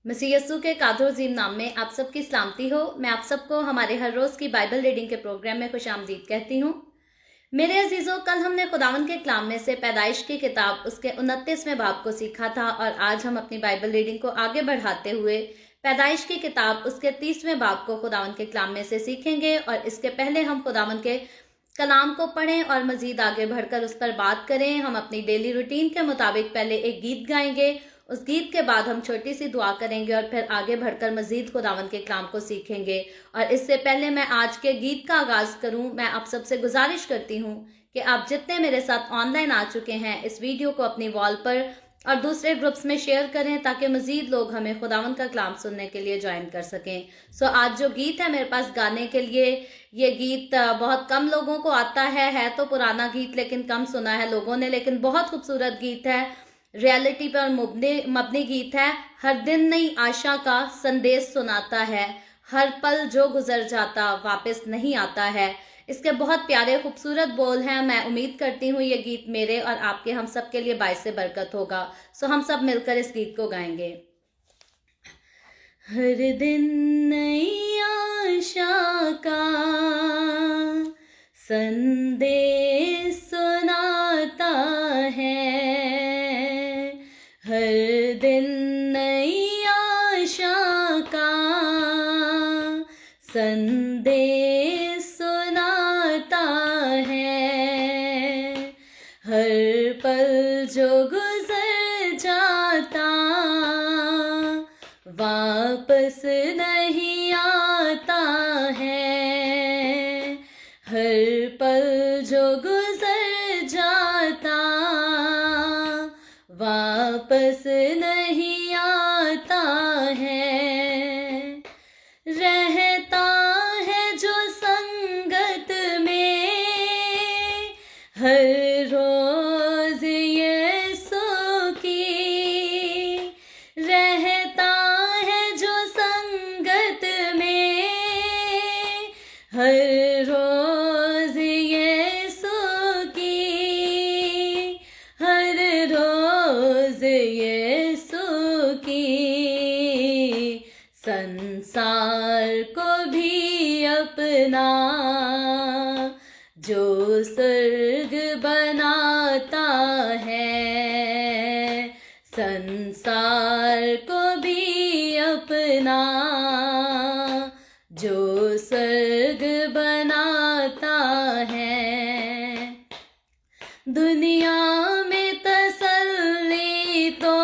मसीह यस्सु के कादोजीम नाम में आप सबकी सलामती हो। मैं आप सबको हमारे हर रोज़ की बाइबल रीडिंग के प्रोग्राम में खुशामदीद कहती हूँ। मेरे अजीज़ों, कल हमने खुदावंद के कलाम में से पैदाइश की किताब उसके 29वें बाब को सीखा था और आज हम अपनी बाइबल रीडिंग को आगे बढ़ाते हुए पैदाइश की किताब उसके 30वें बाब को खुदावंद के कलाम में से सीखेंगे। और इसके पहले हम खुदावंद के कलाम को पढ़ें और मज़ीद आगे बढ़कर उस पर बात करें। हम अपनी डेली रूटीन के मुताबिक पहले एक गीत गाएंगे, उस गीत के बाद हम छोटी सी दुआ करेंगे और फिर आगे बढ़कर मज़ीद खुदावंद के कलाम को सीखेंगे। और इससे पहले मैं आज के गीत का आगाज़ करूं, मैं आप सबसे गुजारिश करती हूं कि आप जितने मेरे साथ ऑनलाइन आ चुके हैं इस वीडियो को अपनी वॉल पर और दूसरे ग्रुप्स में शेयर करें ताकि मज़ीद लोग हमें खुदावंद का कलाम सुनने के लिए ज्वाइन कर सकें। सो आज जो गीत है मेरे पास गाने के लिए, ये गीत बहुत कम लोगों को आता है तो पुराना गीत लेकिन कम सुना है लोगों ने, लेकिन बहुत खूबसूरत गीत है, रियलिटी पर मबनी गीत है। हर दिन नई आशा का संदेश सुनाता है, हर पल जो गुजर जाता वापस नहीं आता है। इसके बहुत प्यारे खूबसूरत बोल हैं। मैं उम्मीद करती हूँ ये गीत मेरे और आपके हम सब के लिए बाइस बरकत होगा। सो हम सब मिलकर इस गीत को गाएंगे। हर दिन नई आशा का संदेश सुनाता है, हर दिन नई आशा का संदेश सुनाता है, हर पल जो गुजर जाता वापस नहीं आता है, हर पल जो गुजर जाता वापस नहीं आता है। रहता है जो संगत में हर रोज यीशु की, रहता है जो संगत में हर रोज यीशु की, हर रोज यीशु की, संसार को भी अपना जो स्वर्ग बनाता है, संसार को भी अपना जो स्वर्ग बनाता है। दुनिया में तसल्ली तो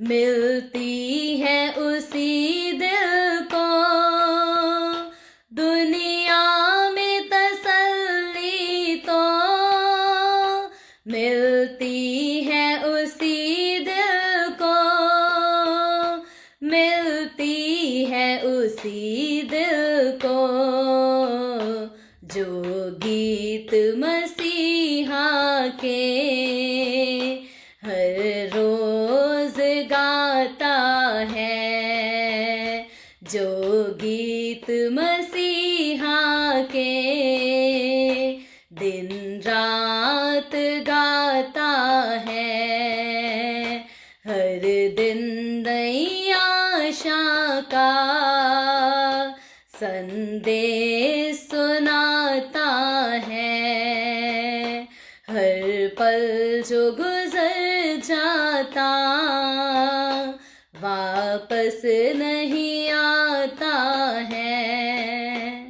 मिलती है उसी दिल को, दुनिया में तसल्ली तो मिलती है उसी दिल को, मिलती है उसी दिल को, जो गीत मसीहा के हर रोज गाता है, जो गीत मसीहा के दिन रात गाता है, हर दिन नई आशा का संदेश सुनाता है, हर पल जो गुजर जाता वापस नहीं आता है।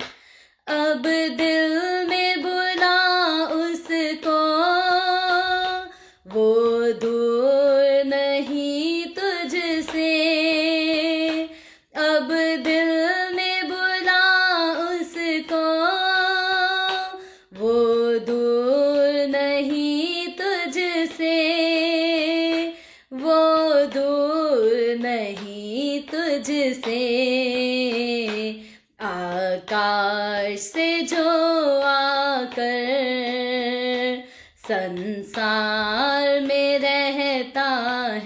अब दिल में बुला उसको, वो दूर नहीं तुझसे, अब दिल में बुला उसको, वो दूर नहीं तुझसे, वो दूर नहीं तुझसे, आकाश से जो आकर संसार में रहता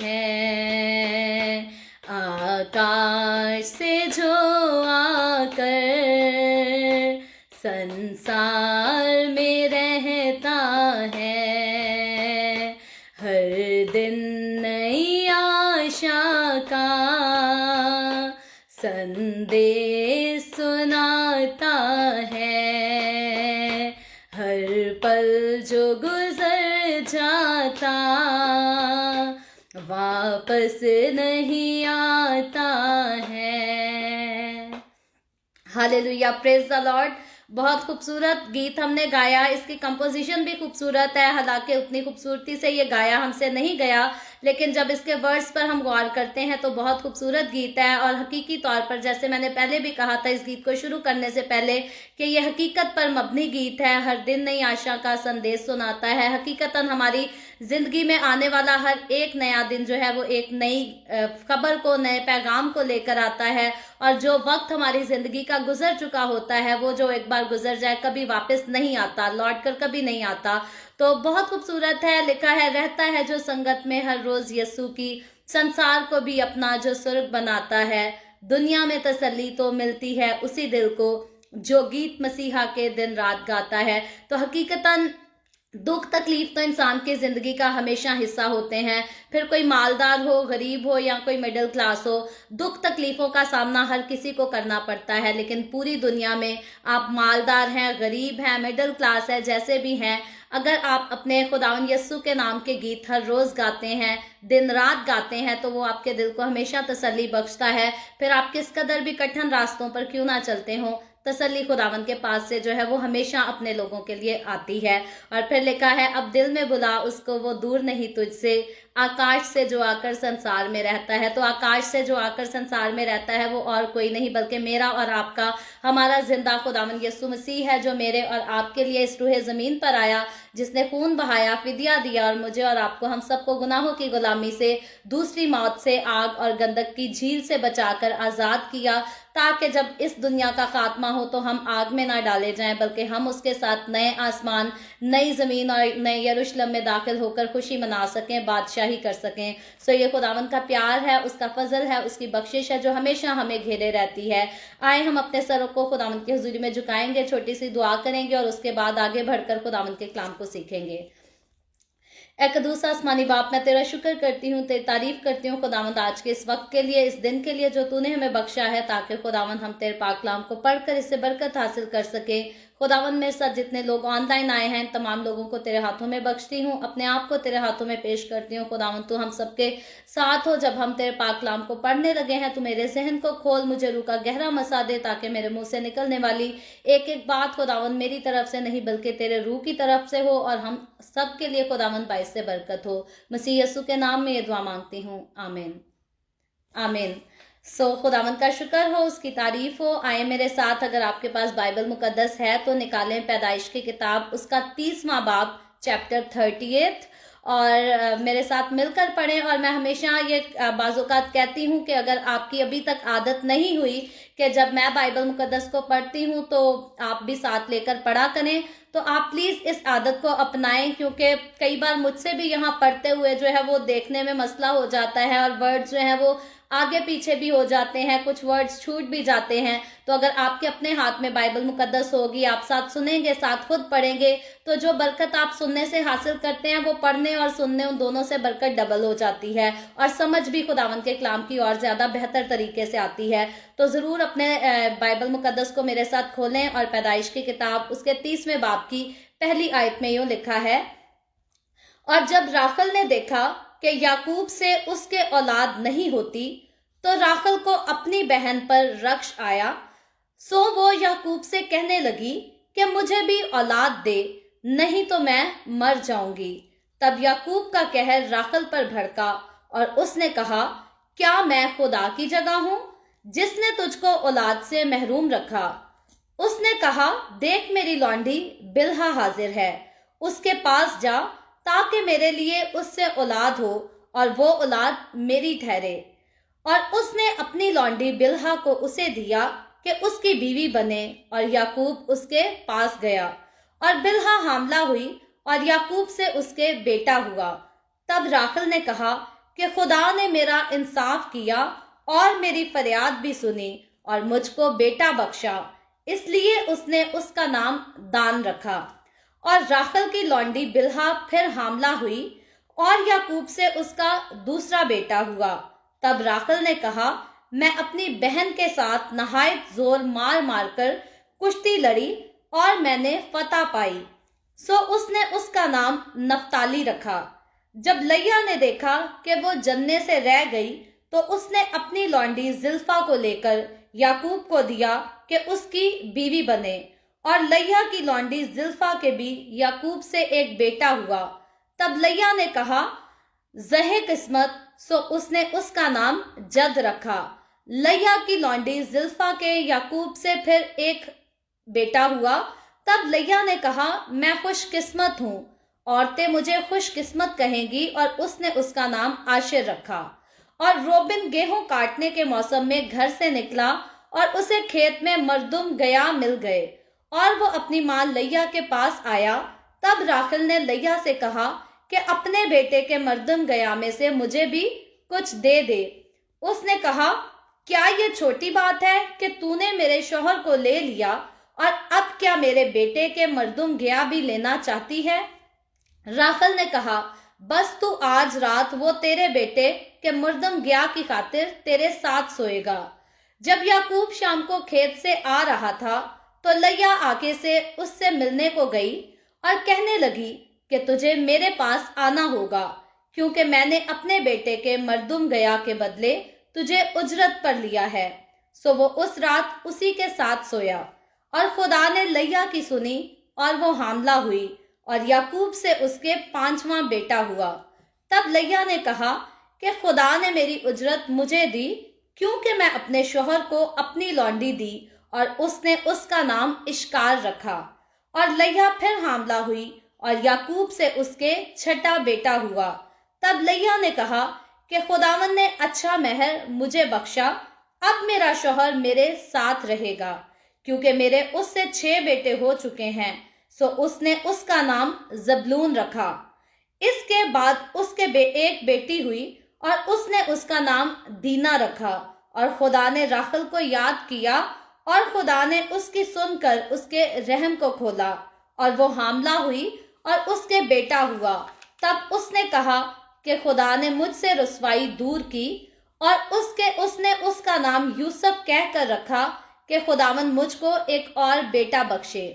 है, आकाश से जो आकर संसार में रहता है, हर दिन नई आशा आशा का संदेश सुनाता है। हर पल जो गुजर जाता वापस नहीं आता है। Hallelujah, praise the Lord. बहुत खूबसूरत गीत हमने गाया। इसकी कंपोजिशन भी खूबसूरत है, हालांकि उतनी खूबसूरती से ये गाया हमसे नहीं गया, लेकिन जब इसके वर्ड्स पर हम गौर करते हैं तो बहुत खूबसूरत गीत है। और हकीकी तौर पर, जैसे मैंने पहले भी कहा था इस गीत को शुरू करने से पहले, कि ये हकीकत पर मबनी गीत है। हर दिन नई आशा का संदेश सुनाता है। हकीकतन हमारी ज़िंदगी में आने वाला हर एक नया दिन जो है वो एक नई खबर को, नए पैगाम को लेकर आता है। और जो वक्त हमारी ज़िंदगी का गुजर चुका होता है, वो जो एक बार गुजर जाए कभी वापस नहीं आता, लौट कर कभी नहीं आता। तो बहुत खूबसूरत है। लिखा है, रहता है जो संगत में हर रोज़ यस्सु की, संसार को भी अपना जो स्वर्ग बनाता है। दुनिया में तसल्ली तो मिलती है उसी दिल को जो गीत मसीहा के दिन रात गाता है। तो हकीकतन दुख तकलीफ तो इंसान की ज़िंदगी का हमेशा हिस्सा होते हैं। फिर कोई मालदार हो, गरीब हो या कोई मिडिल क्लास हो, दुख तकलीफ़ों का सामना हर किसी को करना पड़ता है। लेकिन पूरी दुनिया में आप मालदार हैं, गरीब हैं, मिडिल क्लास है, जैसे भी हैं, अगर आप अपने खुदावन यस्सु के नाम के गीत हर रोज़ गाते हैं, दिन रात गाते हैं, तो वो आपके दिल को हमेशा तसल्ली बख्शता है। फिर आप किस कदर भी कठिन रास्तों पर क्यों ना चलते हों, तसल्ली खुदावन के पास से जो है वो हमेशा अपने लोगों के लिए आती है। और फिर लिखा है, अब दिल में बुला उसको, वो दूर नहीं तुझसे, आकाश से जो आकर संसार में रहता है। तो आकाश से जो आकर संसार में रहता है वो और कोई नहीं बल्कि मेरा और आपका, हमारा जिंदा खुदावन यीशु मसीह है, जो मेरे और आपके लिए इस रूहे ज़मीन पर आया, जिसने खून बहाया, फिदिया दिया और मुझे और आपको, हम सबको गुनाहों की गुलामी से, दूसरी मौत से, आग और गंधक की झील से बचाकर आज़ाद किया, ताकि जब इस दुनिया का खात्मा हो तो हम आग में ना डाले जाएं, बल्कि हम उसके साथ नए आसमान, नई ज़मीन और नए यरूशलेम में दाखिल होकर खुशी मना सकें, बादशाही कर सकें। सो ये खुदावन का प्यार है, उसका फजल है, उसकी बख्शिश है जो हमेशा हमें घेरे रहती है। आए हम अपने सरों को खुदावन की हुजूरी में झुकाएंगे, छोटी सी दुआ करेंगे और उसके बाद आगे बढ़कर खुदावन के कलाम को सीखेंगे। ए कदूस आसमानी बाप, मैं तेरा शुक्र करती हूँ, तेरी तारीफ करती हूँ खुदावंद, आज के इस वक्त के लिए, इस दिन के लिए जो तूने हमें बख्शा है, ताकि खुदावंद हम तेरे पाक कलाम को पढ़कर इससे बरकत हासिल कर सके। खुदावंद, मेरे साथ जितने लोग ऑनलाइन आए हैं, तमाम लोगों को तेरे हाथों में बख्शती हूँ, अपने आप को तेरे हाथों में पेश करती हूँ। खुदावंद, तू हम सबके साथ हो। जब हम तेरे पाक कलाम को पढ़ने लगे हैं, तू मेरे जहन को खोल, मुझे रूह का गहरा मसा दे, ताकि मेरे मुंह से निकलने वाली एक एक बात खुदावंद मेरी तरफ से नहीं बल्कि तेरे रूह की तरफ से हो, और हम सब के लिए खुदावंद बाइस से बरकत हो। मसीह यीशु के नाम में ये दुआ मांगती हूँ, आमीन आमीन। खुदावंद का शुक्र हो, उसकी तारीफ हो। आए मेरे साथ, अगर आपके पास बाइबल मुकद्दस है तो निकालें पैदाइश की किताब, उसका 30वां बाब, चैप्टर 38, और मेरे साथ मिलकर पढ़ें। और मैं हमेशा ये बाज़ोकात कहती हूँ कि अगर आपकी अभी तक आदत नहीं हुई कि जब मैं बाइबल मुकद्दस को पढ़ती हूँ तो आप भी साथ लेकर पढ़ा करें, तो आप प्लीज़ इस आदत को अपनाएं, क्योंकि कई बार मुझसे भी यहाँ पढ़ते हुए जो है वो देखने में मसला हो जाता है और वर्ड्स जो हैं वो आगे पीछे भी हो जाते हैं, कुछ वर्ड्स छूट भी जाते हैं। तो अगर आपके अपने हाथ में बाइबल मुकद्दस होगी, आप साथ सुनेंगे, साथ खुद पढ़ेंगे, तो जो बरकत आप सुनने से हासिल करते हैं वो पढ़ने और सुनने, उन दोनों से बरकत डबल हो जाती है, और समझ भी खुदावंद के कलाम की और ज़्यादा बेहतर तरीके से आती है। तो ज़रूर अपने बाइबल मुकद्दस को मेरे साथ खोलें और पैदाइश की किताब, उसके 30वें बाब की पहली आयत में यूँ लिखा है, और जब राखल ने देखा कि याकूब से उसके औलाद नहीं होती, तो राखल को अपनी बहन पर रक्श आया। सो वो याकूब से कहने लगी कि मुझे भी औलाद दे, नहीं तो मैं मर जाऊंगी। तब याकूब का कहर राखल पर भड़का और उसने कहा, क्या मैं खुदा की जगह हूं जिसने तुझको औलाद से महरूम रखा? उसने कहा, देख मेरी लौंडी बिल्हा हाजिर है, उसके पास जा, ताकि मेरे लिए उससे औलाद हो और वो औलाद मेरी ठहरे। और उसने अपनी लौंडी बिल्हा को उसे दिया कि उसकी बीवी बने, और याकूब उसके पास गया, और बिल्हा हामला हुई और याकूब से उसके बेटा हुआ। तब राखल ने कहा कि खुदा ने मेरा इंसाफ किया और मेरी फरियाद भी सुनी और मुझको बेटा बख्शा, इसलिए उसने उसका नाम दान रखा। और राखल की लौंडी बिल्हा फिर हामला हुई और याकूब से उसका दूसरा बेटा हुआ। तब राखल ने कहा, मैं अपनी बहन के साथ नहायत जोर मार मार कर कुश्ती लड़ी और मैंने फतह पाई, सो उसने उसका नाम नफ्ताली रखा। जब लैया ने देखा कि वो जन्ने से रह गई तो उसने अपनी लौंडी जिल्फा को लेकर याकूब को दिया कि उसकी बीवी बने, और लैया की लौंडी जिल्फा के भी याकूब से एक बेटा हुआ। तब लैया ने कहा, ज़हे किस्मत, सो उसने उसका नाम जद रखा। लैया की लौंडी जिल्फा के याकूब से फिर एक बेटा हुआ। तब लैया ने कहा, मैं खुश किस्मत हूँ, औरतें मुझे खुश किस्मत कहेंगी, और उसने उसका नाम आशिर रखा। और रोबिन गेहूं काटने के मौसम में घर से निकला और उसे खेत में मर्दुम गया मिल गए, और वो अपनी माँ लैया के पास आया। तब राखल ने लैया से कहा कि अपने बेटे के मर्दुम गया में से मुझे भी कुछ दे दे। उसने कहा, क्या ये छोटी बात है कि तूने मेरे शौहर को ले लिया, और अब क्या मेरे बेटे के मर्दुम गया भी लेना चाहती है? राखल ने कहा, बस तू आज रात वो तेरे बेटे के मर्दुम गया की खातिर तेरे साथ सोएगा। जब याकूब शाम को खेत से आ रहा था तो लैया आगे से उससे मिलने को गई और कहने लगी कि तुझे मेरे पास आना होगा, क्योंकि मैंने अपने बेटे के मर्दुम गया के बदले तुझे उजरत पर लिया है। सो वो उस रात उसी के साथ सोया, और खुदा ने लैया की सुनी, और वो हामला हुई, और याकूब से उसके 5वां बेटा हुआ। तब लैया ने कहा कि खुदा ने मेरी उजरत मुझे दी, क्योंकि मैं अपने शौहर को अपनी लौंडी दी, और उसने उसका नाम इश्कार रखा। और लैया फिर हामला हुई, और याकूब से उसके 6ठा बेटा हुआ। तब लैया ने कहा कि खुदावन ने अच्छा मेहर मुझे बख्शा, अब मेरा शौहर मेरे साथ रहेगा, क्योंकि मेरे उससे 6 बेटे हो चुके हैं। सो उसने उसका नाम जबलून रखा। इसके बाद उसके एक बेटी हुई, और उसने उसका नाम दीना रखा। और खुदा ने राखल को याद किया, और खुदा ने उसकी सुनकर उसके रहम को खोला, और वो हामला हुई और उसके बेटा हुआ। तब उसने कहा कि खुदा ने मुझसे रुसवाई दूर की, और उसने उसका नाम यूसुफ कहकर रखा कि खुदावन मुझको एक और बेटा बख्शे।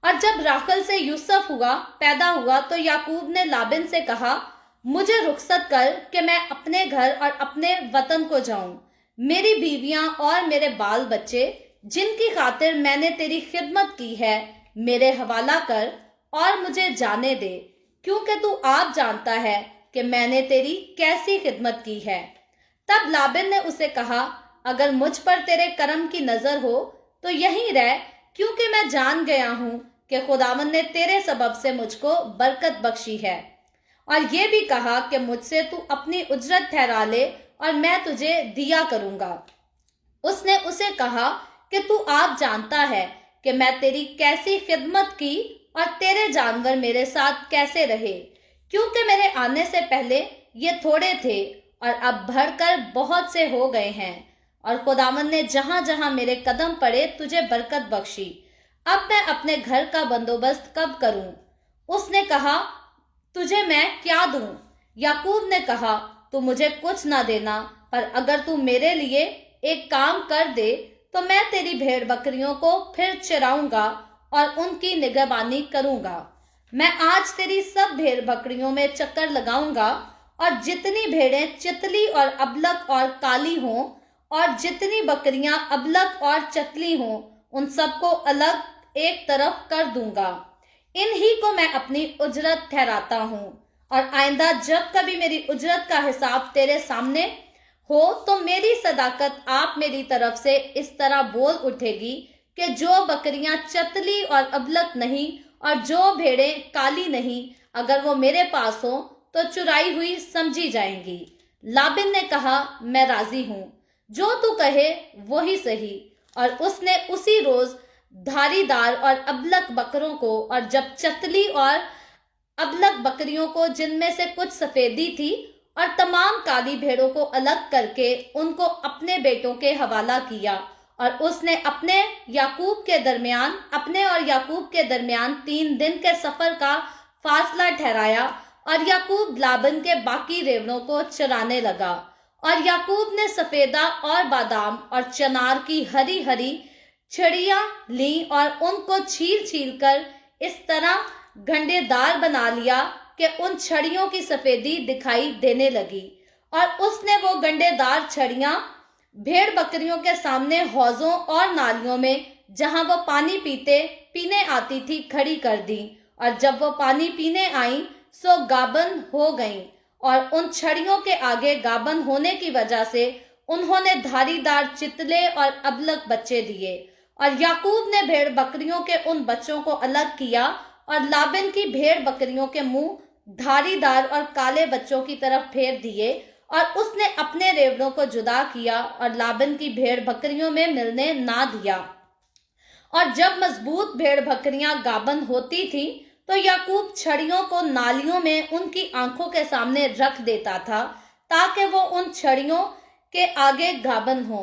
और जब राखल से यूसुफ पैदा हुआ तो याकूब ने लाबिन से कहा, मुझे रुखसत कर कि मैं अपने घर और अपने वतन को जाऊं। मेरी बीवियां और मेरे बाल बच्चे, जिनकी खातिर मैंने तेरी खिदमत की है, मेरे हवाला कर और मुझे जाने दे, क्योंकि तू आप जानता है कि मैंने तेरी कैसी खिदमत की है। तब लाबिन ने उसे कहा, अगर मुझ पर तेरे करम की नजर हो तो यहीं रह, क्योंकि मैं जान गया हूं कि खुदावन ने तेरे सबब से मुझको बरकत बख्शी है। और ये भी कहा कि मुझसे तू अपनी उजरत ठहरा ले, और मैं तुझे दिया करूंगा। उसने उसे कहा कि तू आप जानता है कि मैं तेरी कैसी खिदमत की, और तेरे जानवर मेरे साथ कैसे रहे, क्योंकि मेरे आने से पहले ये थोड़े थे, और अब बढ़कर बहुत से हो गए हैं। और खुदावन ने जहां जहां मेरे कदम पड़े तुझे बरकत बख्शी। अब मैं अपने घर का बंदोबस्त कब करूं? उसने कहा, तुझे मैं क्या दूं? याकूब ने कहा, तू मुझे कुछ ना देना, पर अगर तू मेरे लिए एक काम कर दे तो मैं तेरी भेड़ बकरियों को फिर चराऊंगा और उनकी निगहबानी करूंगा। मैं आज तेरी सब भेड़ बकरियों में चक्कर लगाऊंगा, और जितनी भेड़ें चितली और अबलक और काली हों, और जितनी बकरियां अबलक और चतली हों, उन सबको अलग एक तरफ कर दूंगा। इन्हीं को मैं अपनी उजरत ठहराता हूँ, और आइंदा जब कभी मेरी उजरत का हिसाब तेरे सामने हो तो मेरी सदाकत आप मेरी तरफ से इस तरह बोल उठेगी कि जो बकरियां चतली और अबलक नहीं और जो भेड़ें काली नहीं, अगर वो मेरे पास हो तो चुराई हुई समझी जाएंगी। लाबिन ने कहा, मैं राजी हूँ, जो तू कहे वो ही सही। और उसने उसी रोज धारीदार और अबलक बकरों को, और जब चतली और अबलक बकरियों को, जिनमें से कुछ सफेदी थी, और तमाम काली भेड़ों को अलग करके उनको अपने बेटों के हवाला किया। और उसने अपने और याकूब के दरमियान 3 दिन के सफर का फासला ठहराया, और याकूब लाबन के बाकी रेवड़ों को चराने लगा। और याकूब ने सफेदा और बादाम और चनार की हरी हरी छड़ियां ली और उनको छील छील कर इस तरह घंटेदार बना लिया कि उन छड़ियों की सफेदी दिखाई देने लगी। और उसने वो गंडेदार छड़ियां भेड़ बकरियों के सामने हौजों और नालियों में जहां वो पानी पीने आती थी खड़ी कर दी। और जब वो पानी पीने आई सो गाबन हो गईं, और उन छड़ियों के आगे गाबन होने की वजह से उन्होंने धारीदार चितले और अबलग बच्चे दिए। और याकूब ने भेड़ बकरियों के उन बच्चों को अलग किया और लाबन की भेड़ बकरियों के मुंह धारीदार और काले बच्चों की तरफ फेर दिए, और उसने अपने रेवड़ों को जुदा किया और लाबन की भेड़ बकरियों में मिलने ना दिया। और जब मजबूत भेड़ बकरियां गाबन होती थी तो याकूब छड़ियों को नालियों में उनकी आंखों के सामने रख देता था ताकि वो उन छड़ियों के आगे गाबन हो।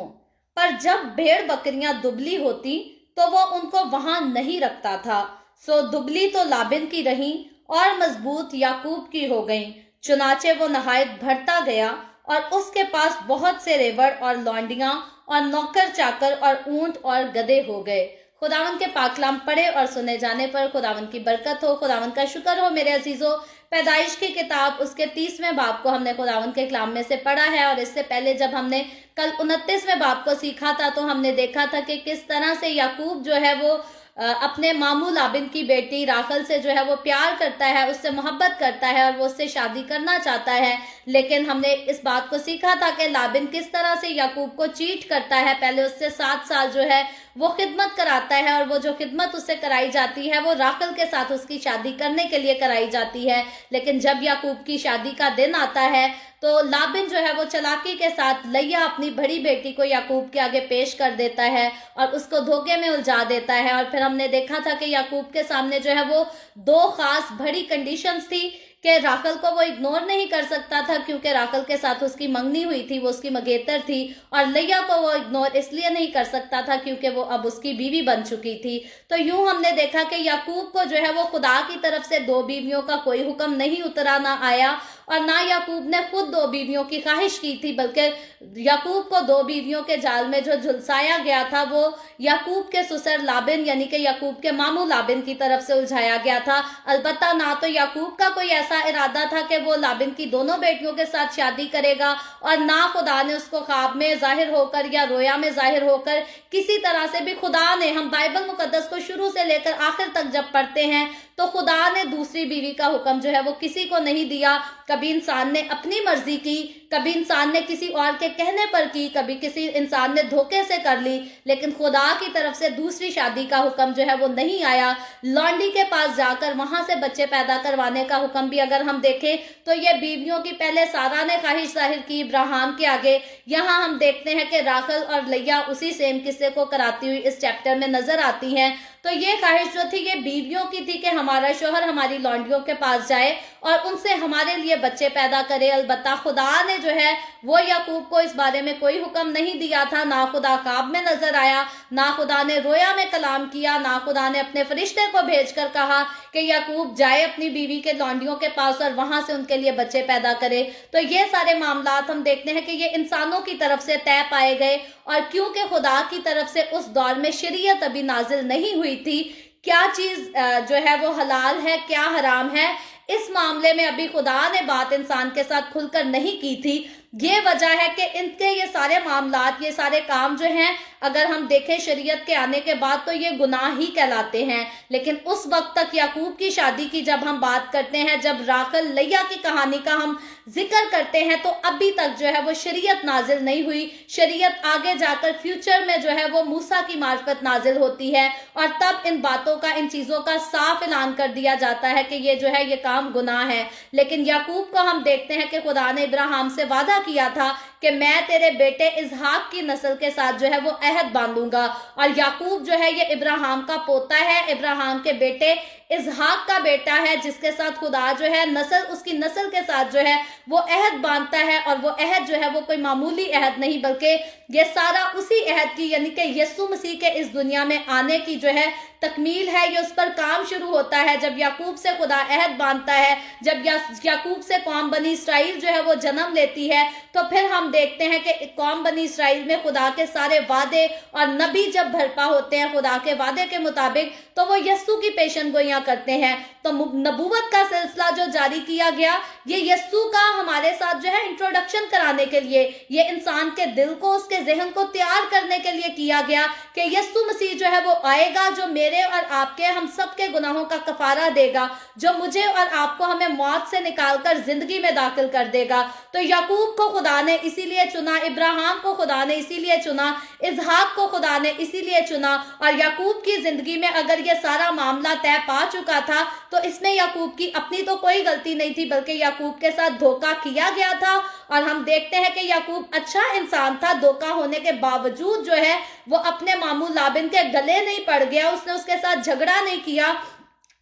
पर जब भेड़ बकरियां दुबली होती तो वो उनको वहां नहीं रखता था। सो दुबली तो लाबिन की रही और मजबूत याकूब की हो गईं। चुनाचे वो नहायत बढ़ता गया और उसके पास बहुत से रेवड़ और लौंडियां और नौकर चाकर और ऊंट और गधे हो गए। खुदावन के पाकलाम पढ़े और सुने जाने पर खुदावन की बरकत हो। खुदावन का शुक्र हो मेरे अजीजों। पैदाइश की किताब उसके 30वें बाब को हमने खुदावन के कलाम में से पढ़ा है, और इससे पहले जब हमने कल 29वें बाब को सीखा था तो हमने देखा था कि किस तरह से याकूब जो है वो अपने मामू लाबिन की बेटी राखल से जो है वो प्यार करता है, उससे मोहब्बत करता है और वो उससे शादी करना चाहता है। लेकिन हमने इस बात को सीखा था कि लाबिन किस तरह से याकूब को चीट करता है। पहले उससे 7 साल जो है वो खिदमत कराता है, और वो जो खिदमत उससे कराई जाती है वो राखल के साथ उसकी शादी करने के लिए कराई जाती है। लेकिन जब याकूब की शादी का दिन आता है तो लाबिन जो है वो चालाकी के साथ लैया अपनी बड़ी बेटी को याकूब के आगे पेश कर देता है और उसको धोखे में उलझा देता है। और फिर हमने देखा था कि याकूब के सामने जो है वो 2 खास बड़ी कंडीशंस थी कि राखल को वो इग्नोर नहीं कर सकता था क्योंकि राखल के साथ उसकी मंगनी हुई थी, वो उसकी मंगेतर थी, और लैया को वो इग्नोर इसलिए नहीं कर सकता था क्योंकि वो अब उसकी बीवी बन चुकी थी। तो यूं हमने देखा कि याकूब को जो है वो खुदा की तरफ से 2 बीवियों का कोई हुक्म नहीं उतरा ना आया, और ना याकूब ने खुद 2 बीवियों की ख्वाहिश की थी, बल्कि याकूब को 2 बीवियों के जाल में जो झुलसाया गया था वो याकूब के ससुर लाबिन यानी कि याकूब के मामू लाबिन की तरफ से उलझाया गया था। अलबत्ता ना तो याकूब का कोई ऐसा इरादा था कि वो लाबिन की दोनों बेटियों के साथ शादी करेगा, और ना खुदा ने उसको ख्वाब में जाहिर होकर या रोया में जाहिर होकर किसी तरह से भी खुदा ने, हम बाइबल मुकद्दस को शुरू से लेकर आखिर तक जब पढ़ते हैं तो खुदा ने दूसरी बीवी का हुक्म जो है वो किसी को नहीं दिया। कभी इंसान ने अपनी मर्जी की, कभी इंसान ने किसी और के कहने पर की, कभी किसी इंसान ने धोखे से कर ली, लेकिन खुदा की तरफ से दूसरी शादी का हुक्म जो है वो नहीं आया। लौंडी के पास जाकर वहां से बच्चे पैदा करवाने का हुक्म भी अगर हम देखें तो ये बीवियों की पहले सारा ने ख्वाहिश जाहिर की इब्राहिम के आगे। यहाँ हम देखते हैं कि राखल और लैया उसी सेम किस्से को कराती हुई इस चैप्टर में नजर आती हैं। तो ये ख्वाहिश जो थी ये बीवियों की थी कि हमारा शोहर हमारी लौंडियों के पास जाए और उनसे हमारे लिए बच्चे पैदा करे। अलबत्ता खुदा ने जो है वो याकूब को इस बारे में कोई हुक्म नहीं दिया था, ना खुदा ख्वाब में नजर आया, ना खुदा ने रोया में कलाम किया, ना खुदा ने अपने फरिश्ते को भेजकर कहा कि याकूब जाए अपनी बीवी के लौंडियों के पास और वहां से उनके लिए बच्चे पैदा करे। तो ये सारे मामलात हम देखते हैं कि ये इंसानों की तरफ से तय पाए गए, और क्योंकि खुदा की तरफ से उस दौर में शरीयत अभी नाजिल नहीं हुई थी, क्या चीज जो है वो हलाल है क्या हराम है, इस मामले में अभी खुदा ने बात इंसान के साथ खुलकर नहीं की थी। ये वजह है कि इनके ये सारे मामलात, ये सारे काम जो हैं अगर हम देखें शरीयत के आने के बाद तो ये गुनाह ही कहलाते हैं। लेकिन उस वक्त तक याकूब की शादी की जब हम बात करते हैं, जब राखल लैया की कहानी का हम जिक्र करते हैं, तो अभी तक जो है वो शरीयत नाजिल नहीं हुई। शरीयत आगे जाकर फ्यूचर में जो है वो मूसा की मार्फत नाजिल होती है, और तब इन बातों का, इन चीजों का साफ ऐलान कर दिया जाता है कि ये जो है ये काम गुनाह है। लेकिन याकूब को हम देखते हैं कि खुदा ने इब्राहिम से वादा किया था कि मैं तेरे बेटे इसहाक की नस्ल के साथ जो है वो अहद बांधूंगा, और याकूब जो है ये इब्राहिम का पोता है, इब्राहिम के बेटे इसहाक का बेटा है, जिसके साथ खुदा जो है नस्ल, उसकी नस्ल के साथ जो है वो अहद बांधता है। और वो अहद जो है वो कोई मामूली अहद नहीं, बल्कि ये सारा उसी अहद की यानी कि यीशु मसीह के इस दुनिया में आने की जो है तकमील है। ये उस पर काम शुरू होता है जब याकूब से खुदा अहद बांधता है, जब याकूब से कौम बनी इसराइल जो है वो जन्म लेती है, तो फिर हम हम देखते हैं कि कौम बनी इसराइल में खुदा के सारे वादे और नबी जब भरपा होते हैं खुदा के वादे के मुताबिक, तो वो यस्सु की पेशन गोइयां करते हैं। तो नबूवत का सिलसिला जो जारी किया गया, ये यस्सु का हमारे साथ जो है इंट्रोडक्शन कराने के लिए, ये इंसान के दिल को, उसके जहन को तैयार करने के लिए किया गया कि यस्सु मसीह जो है वो आएगा, जो मेरे और आपके, हम सब के गुनाहों का कफारा देगा, जो मुझे और आपको, हमें मौत से निकालकर जिंदगी में दाखिल कर देगा। तो याकूब को खुदा ने इसीलिए चुना, इब्राहिम को खुदा ने इसीलिए चुना, इसहाक को खुदा ने इसीलिए चुना। और याकूब की जिंदगी में अगर ये सारा मामला तय पा चुका था, तो इसमें याकूब की अपनी तो कोई गलती नहीं थी, बल्कि याकूब के साथ धोखा किया गया था। और हम देखते हैं कि याकूब अच्छा इंसान था, धोखा होने के बावजूद जो है वो अपने मामू लाबिन के गले नहीं पड़ गया, उसने उसके साथ झगड़ा नहीं किया,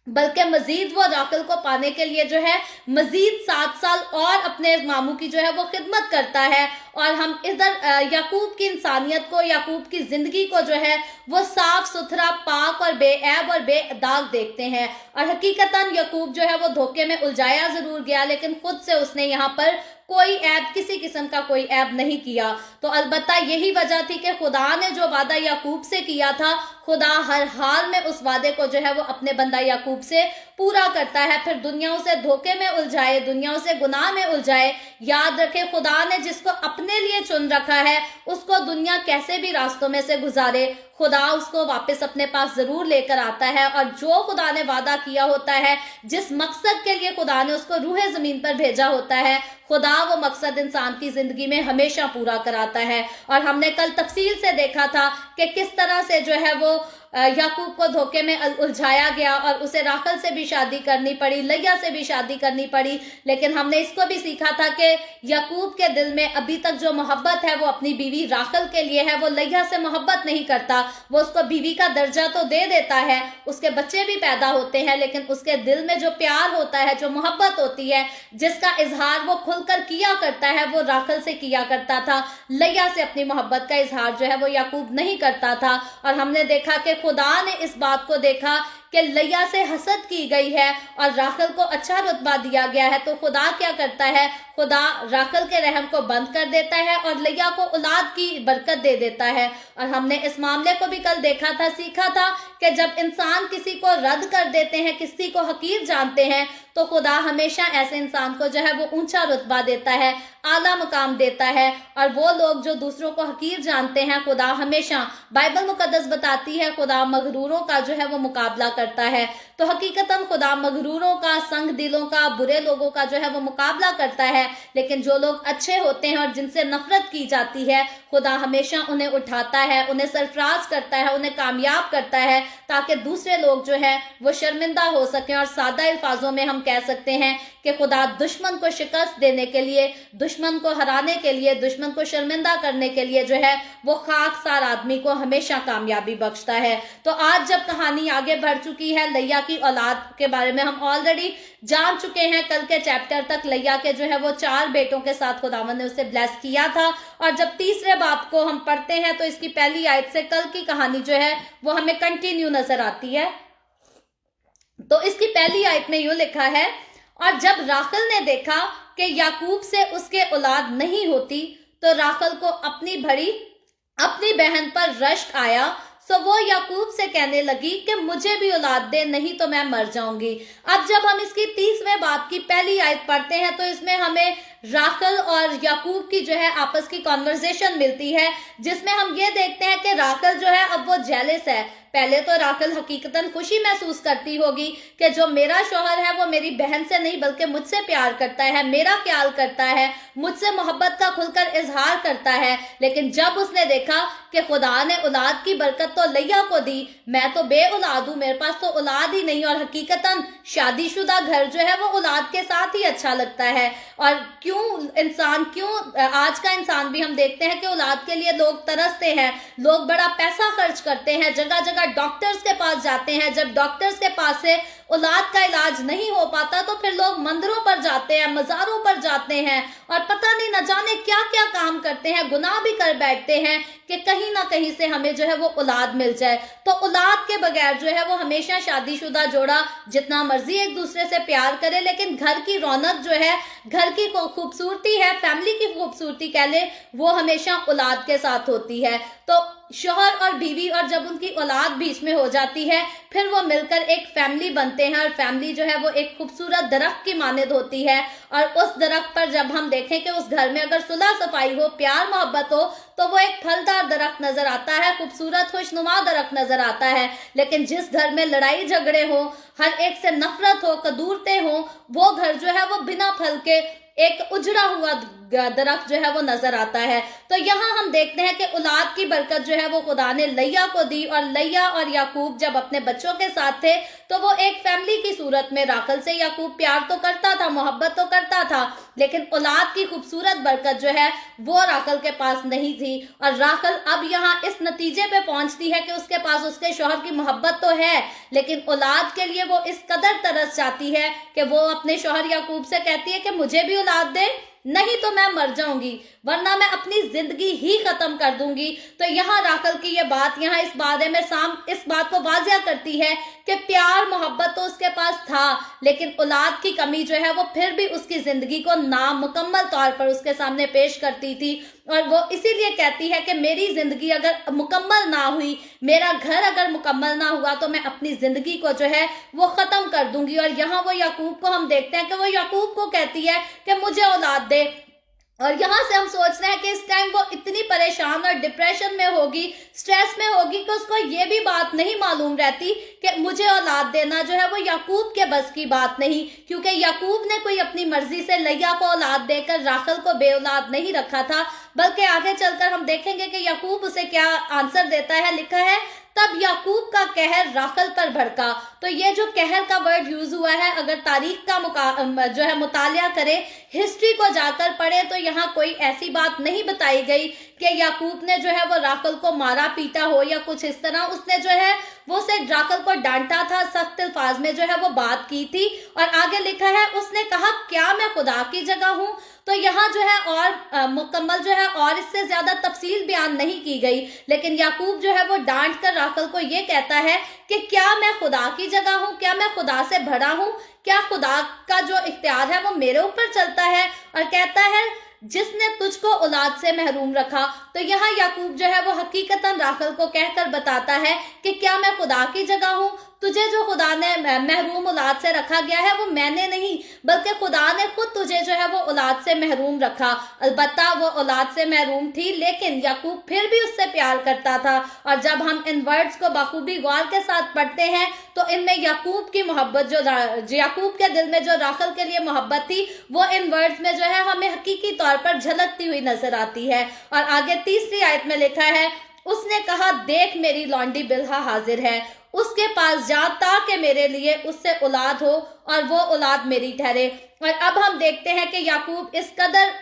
बल्कि मजीद वो राखल को पाने के लिए जो है मजीद 7 साल और अपने मामू की जो है वो खिदमत करता है। और हम इधर याकूब की इंसानियत को, याकूब की जिंदगी को जो है वो साफ सुथरा, पाक और बेऐब और बेदाग देखते हैं। और हकीकतन याकूब जो है वो धोखे में उलझाया जरूर गया, लेकिन खुद से उसने यहाँ पर कोई ऐब, किसी किस्म का कोई ऐब नहीं किया। तो अलबत्ता यही वजह थी कि खुदा ने जो वादा याकूब से किया था, खुदा हर हाल में उस वादे को जो है वो अपने बंदा याकूब से पूरा करता है। फिर दुनिया उसे धोखे में उलझाए, दुनिया उसे गुनाह में उलझाए, याद रखे खुदा ने जिसको अपने लिए चुन रखा है, उसको दुनिया कैसे भी रास्तों में से गुजारे, खुदा उसको वापस अपने पास जरूर लेकर आता है। और जो खुदा ने वादा किया होता है, जिस मकसद के लिए खुदा ने उसको रूह जमीन पर भेजा होता है, खुदा वो मकसद इंसान की जिंदगी में हमेशा पूरा कराता है। और हमने कल तफसील से देखा था कि किस तरह से जो है वो याकूब को धोखे में उलझाया गया और उसे राखल से भी शादी करनी पड़ी, लैया से भी शादी करनी पड़ी। लेकिन हमने इसको भी सीखा था कि याकूब के दिल में अभी तक जो मोहब्बत है वो अपनी बीवी राखल के लिए है, वो लैया से मोहब्बत नहीं करता। वो उसको बीवी का दर्जा तो दे देता है, उसके बच्चे भी पैदा होते हैं, लेकिन उसके दिल में जो प्यार होता है, जो मोहब्बत होती है, जिसका इजहार वो खुलकर किया करता है, वो राखल से किया करता था। लैया से अपनी मोहब्बत का इजहार जो है वो याकूब नहीं करता था। और हमने देखा कि खुदा ने इस बात को देखा कि लैया से हसद की गई है और राखल को अच्छा रुतबा दिया गया है, तो खुदा क्या करता है, खुदा राखल के रहम को बंद कर देता है और लैया को औलाद की बरकत दे देता है। और हमने इस मामले को भी कल देखा था, सीखा था कि जब इंसान किसी को रद्द कर देते हैं, किसी को हकीर जानते हैं, तो खुदा हमेशा ऐसे इंसान को जो है वो ऊंचा रुतबा देता है, आला मुकाम देता है। और वो लोग जो दूसरों को हकीर जानते हैं, खुदा हमेशा, बाइबल मुकद्दस बताती है, खुदा मगरूरों का जो है वो मुकाबला करता है। तो हकीकतन खुदा मगरूरों का, संग दिलों का, बुरे लोगों का जो है वो मुकाबला करता है। लेकिन जो लोग अच्छे होते हैं और जिनसे नफरत की जाती है, खुदा हमेशा उन्हें उठाता है, उन्हें सरफराज करता है, उन्हें कामयाब करता है, ताकि दूसरे लोग जो है वो शर्मिंदा हो सकें। और सादा अल्फाजों में हम कह सकते हैं कि खुदा दुश्मन को शिकस्त देने के लिए, दुश्मन को हराने के लिए, दुश्मन को शर्मिंदा करने के लिए जो है वो खाकसार आदमी को हमेशा कामयाबी बख्शता है। तो आज जब कहानी आगे बढ़ चुकी है, लैया की औलाद के बारे में हम ऑलरेडी जान चुके हैं। कल के चैप्टर तक लैया के जो है वो 4 बेटों के साथ खुदावंद ने उसे ब्लेस किया था। और जब तीसरे बाप को हम पढ़ते हैं तो इसकी पहली आयत से कल की कहानी जो है वो हमें कंटिन्यू नजर आती है। तो इसकी पहली आयत में यूं लिखा है, और जब राखल ने देखा कि याकूब से उसके औलाद नहीं होती, तो राखल को अपनी बहन पर रश्क आया। सो वो याकूब से कहने लगी कि मुझे भी औलाद दे, नहीं तो मैं मर जाऊंगी। अब जब हम इसकी 30वें बाप की पहली आयत पढ़ते हैं तो इसमें हमें राखल और याकूब की जो है आपस की कॉन्वर्सेशन मिलती है, जिसमें हम ये देखते हैं कि राखल जो है अब वो जेलस है। पहले तो राखल हकीकतन खुशी महसूस करती होगी कि जो मेरा शौहर है वो मेरी बहन से नहीं बल्कि मुझसे प्यार करता है, मेरा ख्याल करता है, मुझसे मोहब्बत का खुलकर इजहार करता है। लेकिन जब उसने देखा कि खुदा ने औलाद की बरकत तो लैया को दी, मैं तो बे औलाद हूं, मेरे पास तो औलाद ही नहीं। और हकीकतन शादीशुदा घर जो है वो औलाद के साथ ही अच्छा लगता है। और आज का इंसान भी हम देखते हैं कि औलाद के लिए लोग तरसते हैं, लोग बड़ा पैसा खर्च करते हैं, जगह जगह डॉक्टर्स के पास जाते हैं। जब डॉक्टर्स के पास से औलाद का इलाज नहीं हो पाता तो फिर लोग मंदिरों पर जाते हैं, मज़ारों पर जाते हैं और पता नहीं न जाने क्या क्या काम करते हैं, गुनाह भी कर बैठते हैं कि कहीं ना कहीं से हमें जो है वो औलाद मिल जाए। तो औलाद के बगैर जो है वो हमेशा शादीशुदा जोड़ा जितना मर्जी एक दूसरे से प्यार करे, लेकिन घर की रौनक जो है, घर की खूबसूरती है, फैमिली की खूबसूरती कह ले, वो हमेशा औलाद के साथ होती है। तो शौहर और बीवी और जब उनकी औलाद बीच में हो जाती है, फिर वो मिलकर एक फैमिली बनते हैं और फैमिली जो है वो एक खूबसूरत दरख्त की मानद होती है। और उस दरख्त पर जब हम देखें कि उस घर में अगर सुलह सफाई हो, प्यार मोहब्बत हो, तो वो एक फलदार दरख्त नजर आता है, खूबसूरत खुशनुमा दरख्त नजर आता है। लेकिन जिस घर में लड़ाई झगड़े हो, हर एक से नफरत हो, कदूरतें हो, वो घर जो है वो बिना फल के एक उजड़ा हुआ दरख्त जो है वो नजर आता है। तो यहाँ हम देखते हैं कि औलाद की बरकत जो है वो खुदा ने लैया को दी, और लैया और याकूब जब अपने बच्चों के साथ थे तो वो एक फैमिली की सूरत में राखल से याकूब प्यार तो करता था, मोहब्बत तो करता था, लेकिन औलाद की खूबसूरत बरकत जो है वो राखल के पास नहीं थी। और राखल अब यहाँ इस नतीजे पे पहुंचती है कि उसके पास उसके शौहर की मोहब्बत तो है, लेकिन औलाद के लिए वो इस कदर तरस जाती है कि वो अपने शौहर याकूब से कहती है कि मुझे भी औलाद दे, नहीं तो मैं मर जाऊंगी, वरना मैं अपनी जिंदगी ही खत्म कर दूंगी। तो यहाँ राखल की ये बात यहाँ इस बारे में इस बात को वाजिया करती है कि प्यार मोहब्बत तो उसके पास था, लेकिन औलाद की कमी जो है वो फिर भी उसकी जिंदगी को नामुकम्मल तौर पर उसके सामने पेश करती थी। और वो इसीलिए कहती है कि मेरी जिंदगी अगर मुकम्मल ना हुई, मेरा घर अगर मुकम्मल ना हुआ, तो मैं अपनी जिंदगी को जो है वो खत्म कर दूंगी। और यहाँ वो याकूब को हम देखते हैं कि वो याकूब को कहती है कि मुझे औलाद दे। और यहाँ से हम सोच रहे हैं कि इस टाइम वो इतनी परेशान और डिप्रेशन में होगी, स्ट्रेस में होगी, कि उसको ये भी बात नहीं मालूम रहती कि मुझे औलाद देना जो है वो याकूब के बस की बात नहीं, क्योंकि याकूब ने कोई अपनी मर्जी से लैया को औलाद देकर राखल को बे औलाद नहीं रखा था। बल्कि आगे चलकर हम देखेंगे कि याकूब उसे क्या आंसर देता है। लिखा है, तब याकूब का कहर राखल पर भड़का। तो ये जो कहर का वर्ड यूज हुआ है, अगर तारीख का जो है मुतालिया करे, हिस्ट्री को जाकर पढ़े, तो यहाँ कोई ऐसी बात नहीं बताई गई कि याकूब ने जो है वो राखल को मारा पीटा हो या कुछ इस तरह। उसने जो है वो से राखल को डांटा था, सख्त अल्फाज में जो है वो बात की थी। और आगे लिखा है, उसने कहा क्या मैं खुदा की जगह हूं। तो यहाँ जो है और मुकम्मल जो है और इससे ज्यादा तफसील बयान नहीं की गई, लेकिन याकूब जो है वो डांट कर राखल को ये कहता है कि क्या मैं खुदा की जगह हूँ, क्या मैं खुदा से भरा हूँ, क्या खुदा का जो इख्तियार है वो मेरे ऊपर चलता है। और कहता है, जिसने तुझको औलाद से महरूम रखा। तो यहाँ याकूब जो है वो हकीकतन राखल को कहकर बताता है कि क्या मैं खुदा की जगह हूँ, तुझे जो खुदा ने महरूम औलाद से रखा गया है वो मैंने नहीं, बल्कि खुदा ने खुद तुझे जो है वो औलाद से महरूम रखा। अलबत्ता वो औलाद से महरूम थी, लेकिन याकूब फिर भी उससे प्यार करता था। और जब हम इन वर्ड्स को बखूबी गौर के साथ पढ़ते हैं तो इनमें याकूब की मोहब्बत, जो याकूब के दिल में जो राखल के लिए मोहब्बत थी, वो इन वर्ड्स में जो है हमें हकीकी तौर पर झलकती हुई नजर आती है। और आगे तीसरी आयत में लिखा है, उसने कहा देख मेरी लौंडी बिल्हा हाजिर है, उसके पास जा ताकि मेरे लिए उससे औलाद हो और वो औलाद मेरी ठहरे। और अब हम देखते हैं कि याकूब इस कदर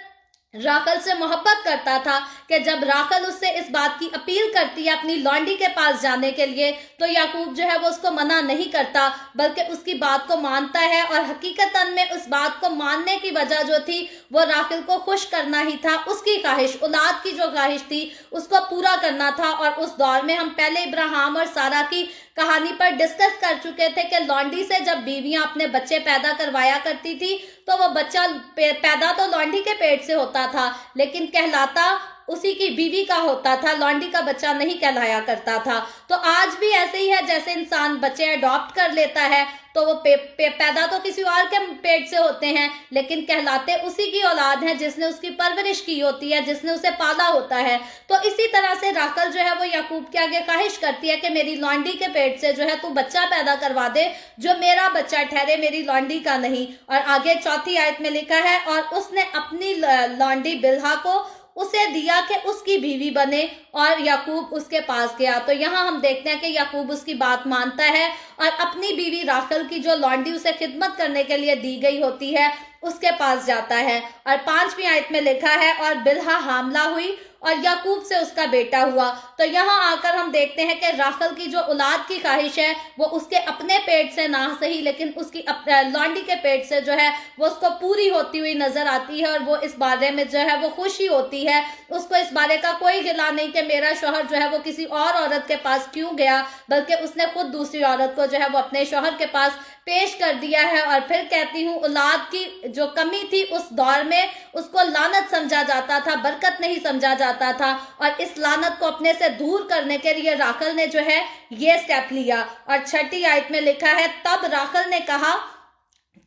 राखल से मोहब्बत करता था कि जब राखल उससे इस बात की अपील करती है अपनी लौंडी के पास जाने के लिए, तो याकूब जो है वो उसको मना नहीं करता, बल्कि उसकी बात को मानता है। और हकीकतन में उस बात को मानने की वजह जो थी वो राखल को खुश करना ही था, उसकी ख्वाहिश, औलाद की जो ख्वाहिश थी उसको पूरा करना था। और उस दौर में हम पहले इब्राहिम और सारा की कहानी पर डिस्कस कर चुके थे कि लौंडी से जब बीवियां अपने बच्चे पैदा करवाया करती थी तो वो बच्चा पैदा तो लौंडी के पेट से होता था, लेकिन कहलाता उसी की बीवी का होता था, लौंडी का बच्चा नहीं कहलाया करता था। तो आज भी ऐसे ही है, जैसे इंसान बच्चे अडॉप्ट कर लेता है तो वो पैदा तो किसी और के पेट से होते हैं, लेकिन कहलाते उसी की औलाद है जिसने उसकी परवरिश की होती है, जिसने उसे पाला होता है। तो इसी तरह से राखल जो है वो याकूब के आगे ख्वाहिश करती है कि मेरी लौंडी के पेट से जो है तू बच्चा पैदा करवा दे जो मेरा बच्चा ठहरे, मेरी लौंडी का नहीं। और आगे चौथी आयत में लिखा है, और उसने अपनी लौंडी बिल्हा को उसे दिया कि उसकी बीवी बने, और याकूब उसके पास गया। तो यहाँ हम देखते हैं कि याकूब उसकी बात मानता है और अपनी बीवी राखल की जो लौंडी उसे खिदमत करने के लिए दी गई होती है उसके पास जाता है। और 5वीं आयत में लिखा है, और बिल्हा हामला हुई और याकूब से उसका बेटा हुआ। तो यहाँ आकर हम देखते हैं कि राखल की जो औलाद की ख्वाहिश है वो उसके अपने पेट से ना सही, लेकिन उसकी लौंडी के पेट से जो है वो उसको पूरी होती हुई नजर आती है। और वो इस बारे में जो है वो खुशी होती है, उसको इस बारे का कोई गिला नहीं कि मेरा शौहर जो है वो किसी और औरत के पास क्यों गया, बल्कि उसने खुद दूसरी औरत को जो है वो अपने शौहर के पास پیش کر دیا ہے. اور پھر کہتی ہوں اولاد کی جو کمی تھی اس دور میں اس کو لعنت سمجھا جاتا تھا, برکت نہیں سمجھا جاتا تھا, اور اس لعنت کو اپنے سے دور کرنے کے لیے راکھل نے جو ہے یہ سٹیپ لیا. اور 6 آیت میں لکھا ہے, تب راکھل نے کہا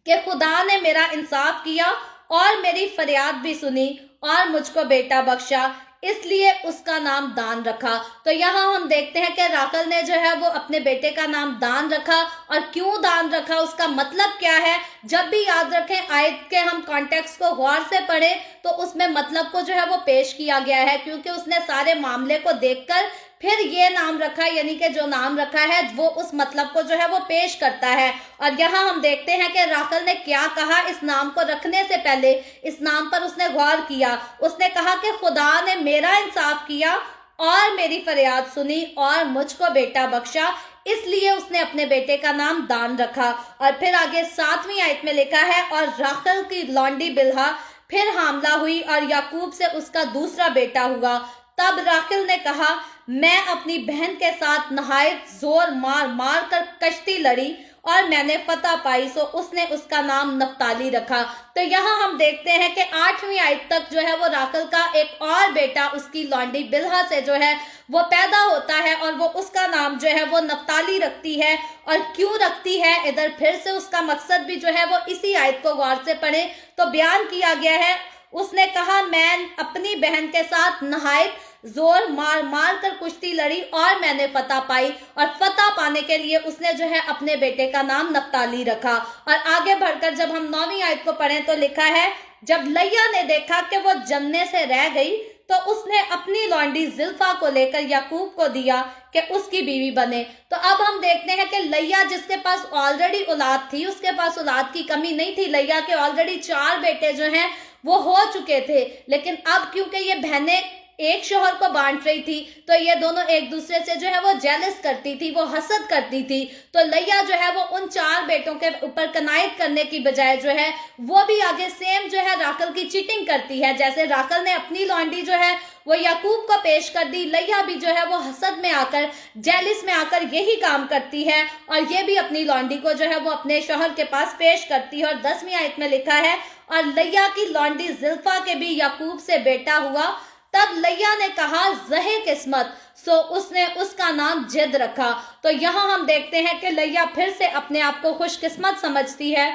کہ خدا نے میرا انصاف کیا اور میری فریاد بھی سنی اور مجھ کو بیٹا بخشا, اس لیے اس کا نام دان رکھا. تو یہاں ہم دیکھتے ہیں کہ راکھل نے جو ہے وہ اپنے بیٹے کا نام دان رکھا. اور کیوں دان رکھا, اس کا مطلب کیا ہے؟ جب بھی یاد رکھیں آیت کے ہم کانٹیکسٹ کو غور سے پڑھیں تو اس میں مطلب کو جو ہے وہ پیش کیا گیا ہے, کیونکہ اس نے سارے معاملے کو دیکھ کر پھر یہ نام رکھا, یعنی کہ جو نام رکھا ہے وہ اس مطلب کو جو ہے وہ پیش کرتا ہے. اور یہاں ہم دیکھتے ہیں کہ راکھل نے کیا کہا اس نام کو رکھنے سے پہلے. اس نام پر اس نے غور کیا. اس نے کہا کہ خدا نے میرا انصاف کیا اور میری فریاد سنی اور مجھ کو بیٹا بخشا, اس لیے اس نے اپنے بیٹے کا نام دان رکھا. اور پھر آگے 7ویں آیت میں لکھا ہے, اور راکھل کی لونڈی بلہا پھر حاملہ ہوئی اور یعقوب سے اس کا دوسرا بیٹا ہوا. تب راکھل نے کہا, میں اپنی بہن کے ساتھ نہایت زور مار مار کر کشتی لڑی اور میں نے فتح پائی, سو اس نے اس کا نام نفتالی رکھا. تو یہاں ہم دیکھتے ہیں کہ 8ویں آیت تک جو ہے وہ راکھل کا ایک اور بیٹا اس کی لونڈی بلہا سے جو ہے وہ پیدا ہوتا ہے, اور وہ اس کا نام جو ہے وہ نفتالی رکھتی ہے. اور کیوں رکھتی ہے, ادھر پھر سے اس کا مقصد بھی جو ہے وہ اسی آیت کو غور سے پڑھیں تو بیان کیا گیا ہے. اس نے کہا, میں اپنی بہن کے ساتھ نہایت زور مار مار کر کشتی لڑی اور میں نے فتح پائی, اور فتح پانے کے لیے اس نے جو ہے اپنے بیٹے کا نام نفتالی رکھا. اور آگے بڑھ کر جب ہم 9ویں آیت کو پڑھیں تو لکھا ہے, جب لیا نے دیکھا کہ وہ جننے سے رہ گئی تو اس نے اپنی لونڈی زلفا کو لے کر یعقوب کو دیا کہ اس کی بیوی بنے. تو اب ہم دیکھتے ہیں کہ لیا جس کے پاس آلریڈی اولاد تھی, اس کے پاس اولاد کی کمی نہیں تھی. لیا کے آلریڈی 4 بیٹے جو ہیں وہ ہو چکے تھے, لیکن اب کیونکہ یہ بہنیں ایک شوہر کو بانٹ رہی تھی تو یہ دونوں ایک دوسرے سے جو ہے وہ جیلس کرتی تھی, وہ حسد کرتی تھی. تو لیا جو ہے وہ ان 4 بیٹوں کے اوپر کنائت کرنے کی بجائے جو ہے وہ بھی آگے سیم جو ہے راکھل کی چیٹنگ کرتی ہے. جیسے راکھل نے اپنی لونڈی جو ہے وہ یعقوب کو پیش کر دی, لیا بھی جو ہے وہ حسد میں آ کر, جیلس میں آ کر یہی کام کرتی ہے, اور یہ بھی اپنی لونڈی کو جو ہے وہ اپنے شوہر کے پاس پیش کرتی ہے. اور 10ویں آیت میں لکھا ہے, اور لیا کی لونڈی زلفا کے بھی یعقوب سے بیٹا ہوا. تب لیا نے کہا, زہے قسمت, سو اس نے اس کا نام جد رکھا. تو یہاں ہم دیکھتے ہیں کہ لیا پھر سے اپنے آپ کو خوش قسمت سمجھتی ہے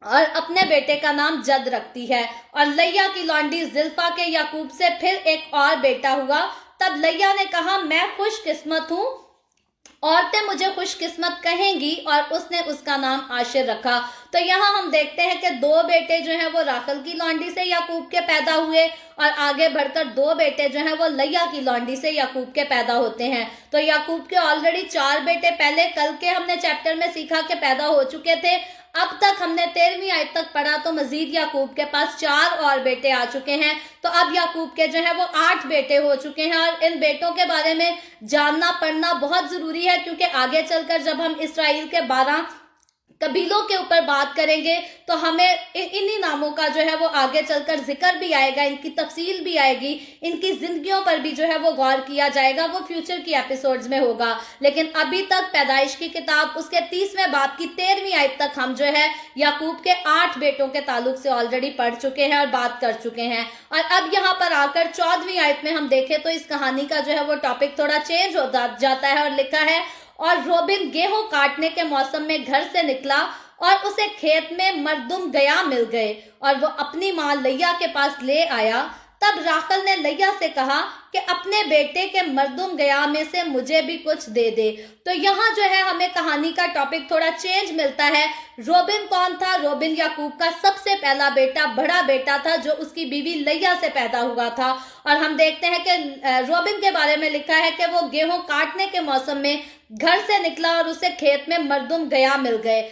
اور اپنے بیٹے کا نام جد رکھتی ہے. اور لیا کی لونڈی زلفا کے یعقوب سے پھر ایک اور بیٹا ہوا. تب لیا نے کہا, میں خوش قسمت ہوں, عورتیں مجھے خوش قسمت کہیں گی, اور اس نے اس کا نام عاشر رکھا. تو یہاں ہم دیکھتے ہیں کہ 2 بیٹے جو ہیں وہ راکھل کی لونڈی سے یعقوب کے پیدا ہوئے, اور آگے بڑھ کر 2 بیٹے جو ہیں وہ لیا کی لونڈی سے یعقوب کے پیدا ہوتے ہیں. تو یعقوب کے آلریڈی 4 بیٹے پہلے کل کے ہم نے چیپٹر میں سیکھا کہ پیدا ہو چکے تھے. اب تک ہم نے 13ویں آیت تک پڑھا تو مزید یعقوب کے پاس 4 اور بیٹے آ چکے ہیں. تو اب یعقوب کے جو ہیں وہ 8 بیٹے ہو چکے ہیں, اور ان بیٹوں کے بارے میں جاننا پڑھنا بہت ضروری ہے, کیونکہ آگے چل کر جب ہم اسرائیل کے 12 قبیلوں کے اوپر بات کریں گے تو ہمیں انہی ناموں کا جو ہے وہ آگے چل کر ذکر بھی آئے گا, ان کی تفصیل بھی آئے گی, ان کی زندگیوں پر بھی جو ہے وہ غور کیا جائے گا, وہ فیوچر کی ایپیسوڈز میں ہوگا. لیکن ابھی تک پیدائش کی کتاب اس کے 30ویں باب کی 13ویں آیت تک ہم جو ہے یعقوب کے 8 بیٹوں کے تعلق سے آلریڈی پڑھ چکے ہیں اور بات کر چکے ہیں. اور اب یہاں پر آ کر 14ویں آیت میں ہم دیکھیں تو اس کہانی کا جو ہے وہ ٹاپک تھوڑا چینج ہو جاتا ہے, اور لکھا ہے, اور روبن گیہوں کاٹنے کے موسم میں گھر سے نکلا اور اسے کھیت میں مردم گیا مل گئے, اور وہ اپنی ماں لیا کے پاس لے آیا. تب راکھل نے لیا سے کہا کہ اپنے بیٹے کے مردم گیا میں سے مجھے بھی کچھ دے دے. تو یہاں جو ہے ہمیں کہانی کا ٹاپک تھوڑا چینج ملتا ہے. روبن کون تھا؟ روبن یعقوب کا سب سے پہلا بیٹا, بڑا بیٹا تھا, جو اس کی بیوی لیا سے پیدا ہوا تھا. اور ہم دیکھتے ہیں کہ روبن کے بارے میں لکھا ہے کہ وہ گیہوں کاٹنے کے موسم میں گھر سے نکلا اور اسے کھیت میں مردم گیا مل گئے.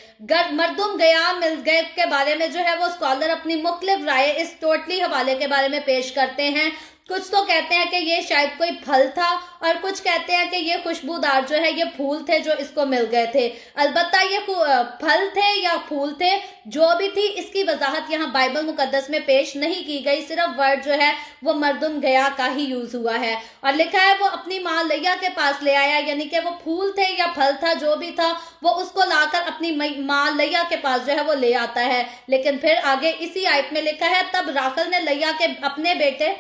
مردم گیا مل گئے کے بارے میں جو ہے وہ اسکالر اپنی مختلف رائے اس ٹوٹلی حوالے کے بارے میں پیش کرتے ہیں. कुछ तो कहते हैं कि ये शायद कोई फल था और कुछ कहते हैं कि ये खुशबूदार जो है ये फूल थे जो इसको मिल गए थे। अलबत्ता ये फल थे या फूल थे, जो भी थी, इसकी वजाहत यहाँ बाइबल मुकद्दस में पेश नहीं की गई। सिर्फ वर्ड जो है वो मर्दुम गया का ही यूज हुआ है और लिखा है वो अपनी माँ लैया के पास ले आया, यानी कि वो फूल थे या फल था जो भी था वो उसको लाकर अपनी माँ लैया के पास जो है वो ले आता है। लेकिन फिर आगे इसी आयत में लिखा है, तब राखल ने लैया के अपने बेटे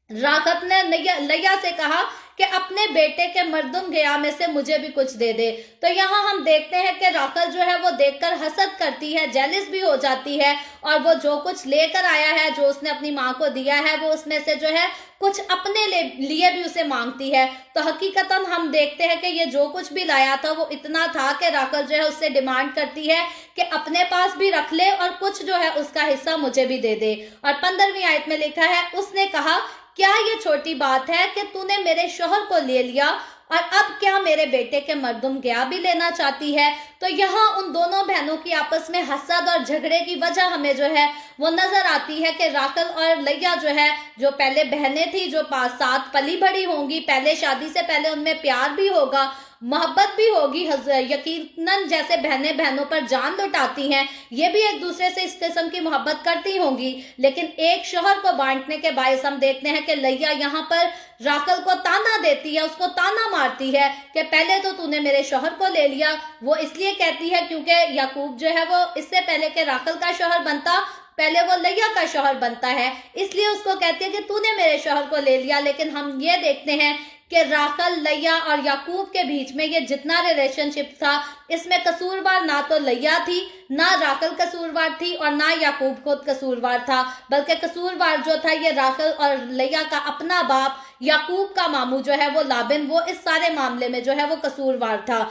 राखत ने लैया से कहा कि अपने बेटे के मर्दुम गया में से मुझे भी कुछ दे दे। तो यहाँ हम देखते हैं कि राखल जो है वो देखकर हसद करती है, जेलिस भी हो जाती है और वो जो कुछ लेकर आया है, जो उसने अपनी माँ को दिया है, वो उसमें से जो है कुछ अपने लिए भी उसे मांगती है। तो हकीकतन हम देखते हैं कि ये जो कुछ भी लाया था वो इतना था कि राखल जो है उससे डिमांड करती है कि अपने पास भी रख ले और कुछ जो है उसका हिस्सा मुझे भी दे दे। और 15वीं आयत में लिखा है, उसने कहा, क्या ये छोटी बात है कि तूने मेरे शौहर को ले लिया और अब क्या मेरे बेटे के मर्दुम गया भी लेना चाहती है। तो यहाँ उन दोनों बहनों की आपस में हसद और झगड़े की वजह हमें जो है वो नजर आती है कि राखल और लैया जो है, जो पहले बहनें थी, जो 5-7 पली बड़ी होंगी, पहले शादी से पहले उनमें प्यार भी होगा, मोहब्बत भी होगी, यकीनन जैसे बहनें बहनों पर जान लुटाती हैं, ये भी एक दूसरे से इस किस्म की मोहब्बत करती होंगी। लेकिन एक शौहर को बांटने के बायस हम देखते हैं कि लैया यहाँ पर राखल को ताना देती है, उसको ताना मारती है कि पहले तो तूने मेरे शौहर को ले लिया। वो इसलिए कहती है क्योंकि याकूब जो है वो इससे पहले कि राखल का शौहर बनता, पहले वो लैया का शौहर बनता है, इसलिए उसको कहती है कि तूने मेरे शौहर को ले लिया। लेकिन हम ये देखते हैं कि राखल, लैया और याकूब के बीच में ये जितना रिलेशनशिप था, इसमें कसूरवार ना तो लैया थी, ना राखल कसूरवार थी और ना याकूब खुद कसूरवार था, बल्कि कसूरवार जो था ये राखल और लैया का अपना बाप याकूब का मामू जो है वो लाबिन, वो इस सारे मामले में जो है वो कसूरवार था।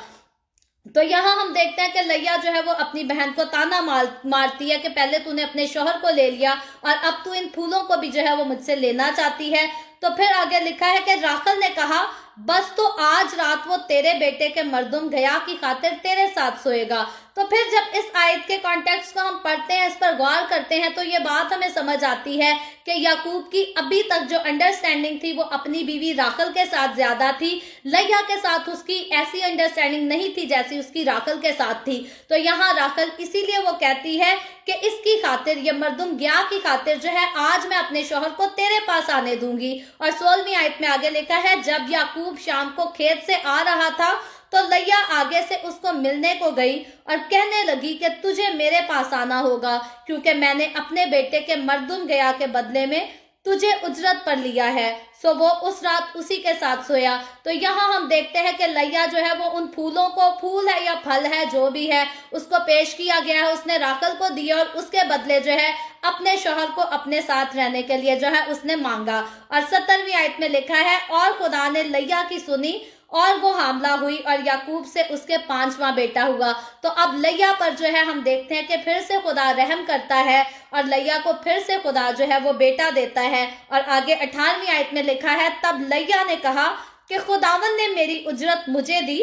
तो यहाँ हम देखते हैं कि लैया जो है वो अपनी बहन को ताना मारती है कि पहले तूने अपने शौहर को ले लिया और अब तू इन फूलों को भी जो है वो मुझसे लेना चाहती है। तो फिर आगे लिखा है कि राखल ने कहा, बस तो आज रात वो तेरे बेटे के मर्दुम गया की खातिर तेरे साथ सोएगा। तो फिर जब इस आयत के कॉन्टेक्स्ट को हम पढ़ते हैं, इस पर गौर करते हैं, तो ये बात हमें समझ आती है कि याकूब की अभी तक जो अंडरस्टैंडिंग थी वो अपनी बीवी राखल के साथ ज्यादा थी, लैया के साथ उसकी ऐसी अंडरस्टैंडिंग नहीं थी जैसी उसकी राखल के साथ थी। तो यहाँ राखल इसीलिए वो कहती है कि इसकी खातिर, ये मर्दुम गया की खातिर जो है आज मैं अपने शौहर को तेरे पास आने दूंगी। और 16वीं आयत में आगे लिखा है, जब याकूब शाम को खेत से आ रहा था तो लैया आगे से उसको मिलने को गई और कहने लगी कि तुझे मेरे पास आना होगा क्योंकि मैंने अपने बेटे के मर्दुम गया के बदले में तुझे उजरत पर लिया है। सो वो उस रात उसी के साथ सोया। तो यहाँ हम देखते हैं कि लैया जो है वो उन फूलों को, फूल है या फल है जो भी है, उसको पेश किया गया है, उसने राखल को दिया और उसके बदले जो है अपने शौहर को अपने साथ रहने के लिए जो है उसने मांगा। और 17वीं आयत में लिखा है, और खुदा ने लैया की सुनी और वो हामला हुई और याकूब से उसके 5वां बेटा हुआ। तो अब लैया पर जो है हम देखते हैं कि फिर से खुदा रहम करता है और लैया को फिर से खुदा जो है वो बेटा देता है। और आगे 18वीं आयत में लिखा है, तब लैया ने कहा कि खुदावन ने मेरी उजरत मुझे दी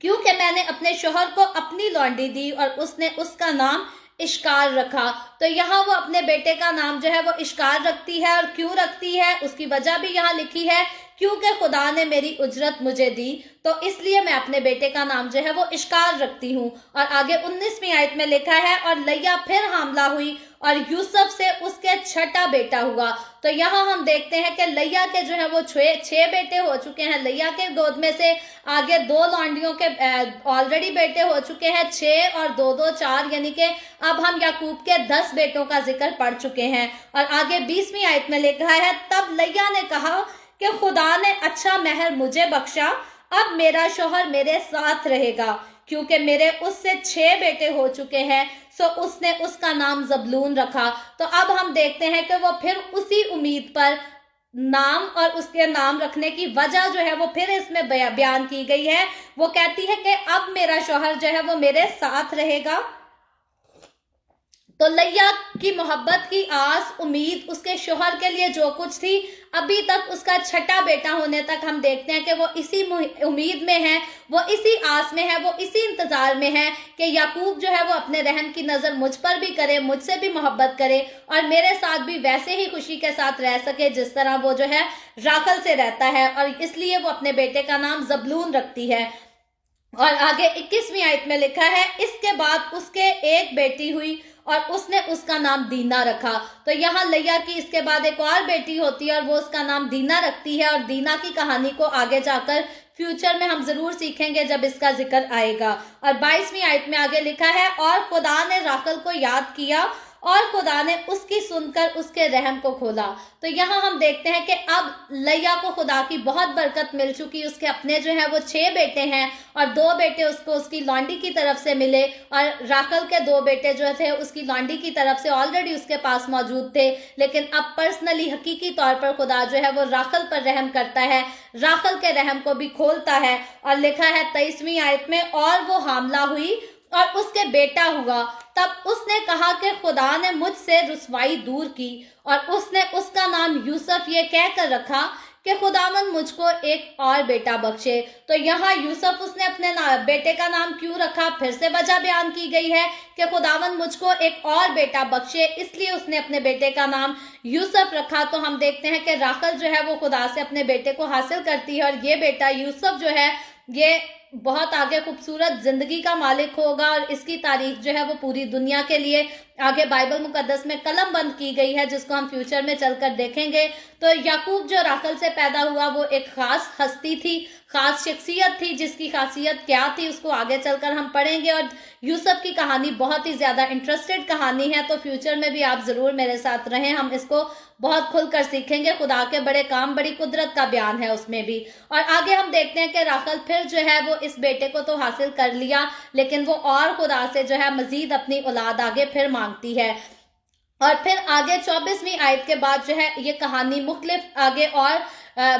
क्योंकि मैंने अपने शौहर को अपनी लौंडी दी और उसने उसका नाम इश्कार रखा। तो यहाँ वो अपने बेटे का नाम जो है वो इश्कार रखती है। और क्यों रखती है उसकी वजह भी यहाँ लिखी है, क्योंकि खुदा ने मेरी उजरत मुझे दी तो इसलिए मैं अपने बेटे का नाम जो है वो इश्कार रखती हूँ। और आगे 19वीं आयत में लिखा है, और लैया फिर हामला हुई और यूसुफ से उसके 6ठा बेटा हुआ। तो यहाँ हम देखते हैं कि लैया के जो है वो 6 बेटे हो चुके हैं लैया के गोद में से। आगे 2 लौंडियों के ऑलरेडी बेटे हो चुके हैं 6 और 2 4, यानी कि अब हम याकूब के 10 बेटों का जिक्र पढ़ चुके हैं। और आगे 20वीं आयत में लिखा है, तब लैया ने कहा कि खुदा ने अच्छा महर मुझे बख्शा, अब मेरा शौहर मेरे साथ रहेगा क्योंकि मेरे उससे 6 बेटे हो चुके हैं। सो उसने उसका नाम जबलून रखा। तो अब हम देखते हैं कि वो फिर उसी उम्मीद पर नाम और उसके नाम रखने की वजह जो है वो फिर इसमें बयान की गई है। वो कहती है कि अब मेरा शौहर जो है वो मेरे साथ रहेगा। तो लैया की मोहब्बत की आस उम्मीद उसके शोहर के लिए जो कुछ थी, अभी तक उसका छठा बेटा होने तक हम देखते हैं कि वो इसी उम्मीद में है, वो इसी आस में है, वो इसी इंतजार में है कि याकूब जो है वो अपने रहम की नज़र मुझ पर भी करे, मुझसे भी मोहब्बत करे और मेरे साथ भी वैसे ही खुशी के साथ रह सके जिस तरह वो जो है राखल से रहता है। और इसलिए वो अपने बेटे का नाम ज़बलून रखती है। और आगे 21वीं आयत में लिखा है, इसके बाद उसके एक बेटी हुई और उसने उसका नाम दीना रखा। तो यहाँ लैया की इसके बाद एक और बेटी होती है और वो उसका नाम दीना रखती है। और दीना की कहानी को आगे जाकर फ्यूचर में हम जरूर सीखेंगे जब इसका जिक्र आएगा। और 22वीं आयत में आगे लिखा है, और खुदा ने राखल को याद किया और खुदा ने उसकी सुनकर उसके रहम को खोला। तो यहाँ हम देखते हैं कि अब लैया को खुदा की बहुत बरकत मिल चुकी। उसके अपने जो है वो 6 बेटे हैं और 2 बेटे उसको उसकी लॉन्डी की तरफ से मिले और राखल के 2 बेटे जो थे उसकी लॉन्डी की तरफ से ऑलरेडी उसके पास मौजूद थे। लेकिन अब पर्सनली हकीकी तौर पर खुदा जो है वो राखल पर रहम करता है, राखल के रहम को भी खोलता है। और लिखा है 23वीं आयत में, और वो हामला हुई और उसके बेटा हुआ। तब उसने कहा कि खुदा ने मुझसे रुसवाई दूर की, और उसने उसका नाम यूसुफ ये कहकर रखा कि खुदावंद मुझको एक और बेटा बख्शे। तो यहाँ यूसुफ उसने अपने बेटे का नाम क्यों रखा, फिर से वजह बयान की गई है कि खुदावंद मुझको एक और बेटा बख्शे, इसलिए उसने अपने बेटे का नाम यूसुफ रखा। तो हम देखते हैं कि राखल जो है वो खुदा से अपने बेटे को हासिल करती है और ये बेटा यूसुफ जो है ये बहुत आगे खूबसूरत जिंदगी का मालिक होगा और इसकी तारीफ जो है वो पूरी दुनिया के लिए आगे बाइबल मुकद्दस में कलम बंद की गई है, जिसको हम फ्यूचर में चलकर देखेंगे। तो याकूब जो राखल से पैदा हुआ वो एक खास हस्ती थी, खास शख्सियत थी, जिसकी खासियत क्या थी उसको आगे चलकर हम पढ़ेंगे। और यूसुफ की कहानी बहुत ही ज्यादा इंटरेस्टेड कहानी है, तो फ्यूचर में भी आप जरूर मेरे साथ रहें, हम इसको बहुत खुलकर सीखेंगे। खुदा के बड़े काम, बड़ी कुदरत का बयान है उसमें भी। और आगे हम देखते हैं कि राखल फिर जो है वो इस बेटे को तो हासिल कर लिया, लेकिन वो और खुदा से जो है मजीद अपनी औलाद आगे फिर मांगती है। और फिर आगे 24वीं आयत के बाद जो है ये कहानी मुख्तलिफ आगे और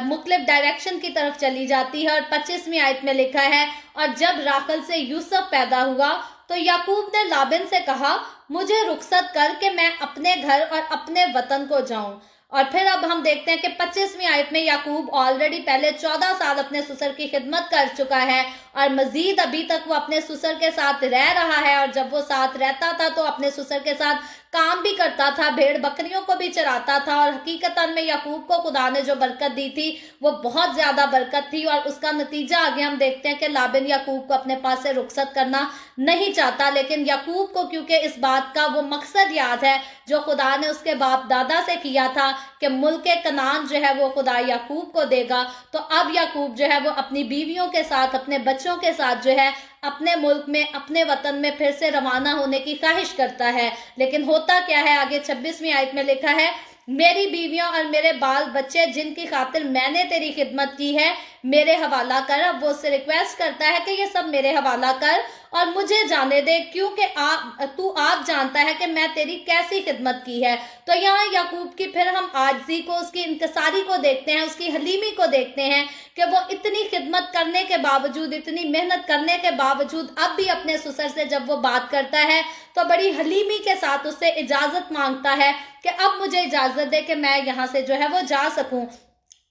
मुख्तलिफ डायरेक्शन की तरफ चली जाती है। और 25वीं आयत में लिखा है, और जब राखल से यूसुफ पैदा हुआ तो याकूब ने लाबिन से कहा, मुझे रुखसत कर कि मैं अपने घर और अपने वतन को जाऊं। और फिर अब हम देखते हैं कि 25वीं आयत में याकूब ऑलरेडी पहले 14 साल अपने ससुर की खिदमत कर चुका है और मजीद अभी तक वो अपने ससुर के साथ रह रहा है। और जब वो साथ रहता था तो अपने ससुर के साथ काम भी करता था, भेड़ बकरियों को भी चराता था। और हकीकतन में याकूब को खुदा ने जो बरकत दी थी वो बहुत ज्यादा बरकत थी। और उसका नतीजा आगे हम देखते हैं कि लाबिन याकूब को अपने पास से रुखसत करना नहीं चाहता, लेकिन याकूब को क्योंकि इस बात का वो मकसद याद है जो खुदा ने उसके बाप दादा से किया था कि मुल्क कनान जो है वो खुदा याकूब को देगा। तो अब याकूब जो है वो अपनी बीवियों के साथ, अपने बच्चों के साथ जो है अपने मुल्क में, अपने वतन में फिर से रवाना होने की ख्वाहिश करता है। लेकिन होता क्या है, आगे 26वीं आयत में लिखा है, मेरी बीवियां और मेरे बाल बच्चे जिनकी खातिर मैंने तेरी खिदमत की है मेरे हवाला कर। अब वो उससे रिक्वेस्ट करता है कि ये सब मेरे हवाला कर और मुझे जाने दे, क्योंकि तू आप जानता है कि मैं तेरी कैसी खिदमत की है। तो यहाँ याकूब की फिर हम आजिज़ी को, उसकी इंकसारी को देखते हैं, उसकी हलीमी को देखते हैं कि वो इतनी खिदमत करने के बावजूद, इतनी मेहनत करने के बावजूद अब भी अपने ससुर से जब वो बात करता है तो बड़ी हलीमी के साथ उससे इजाजत मांगता है कि अब मुझे इजाजत दे कि मैं यहाँ से जो है वो जा सकूं।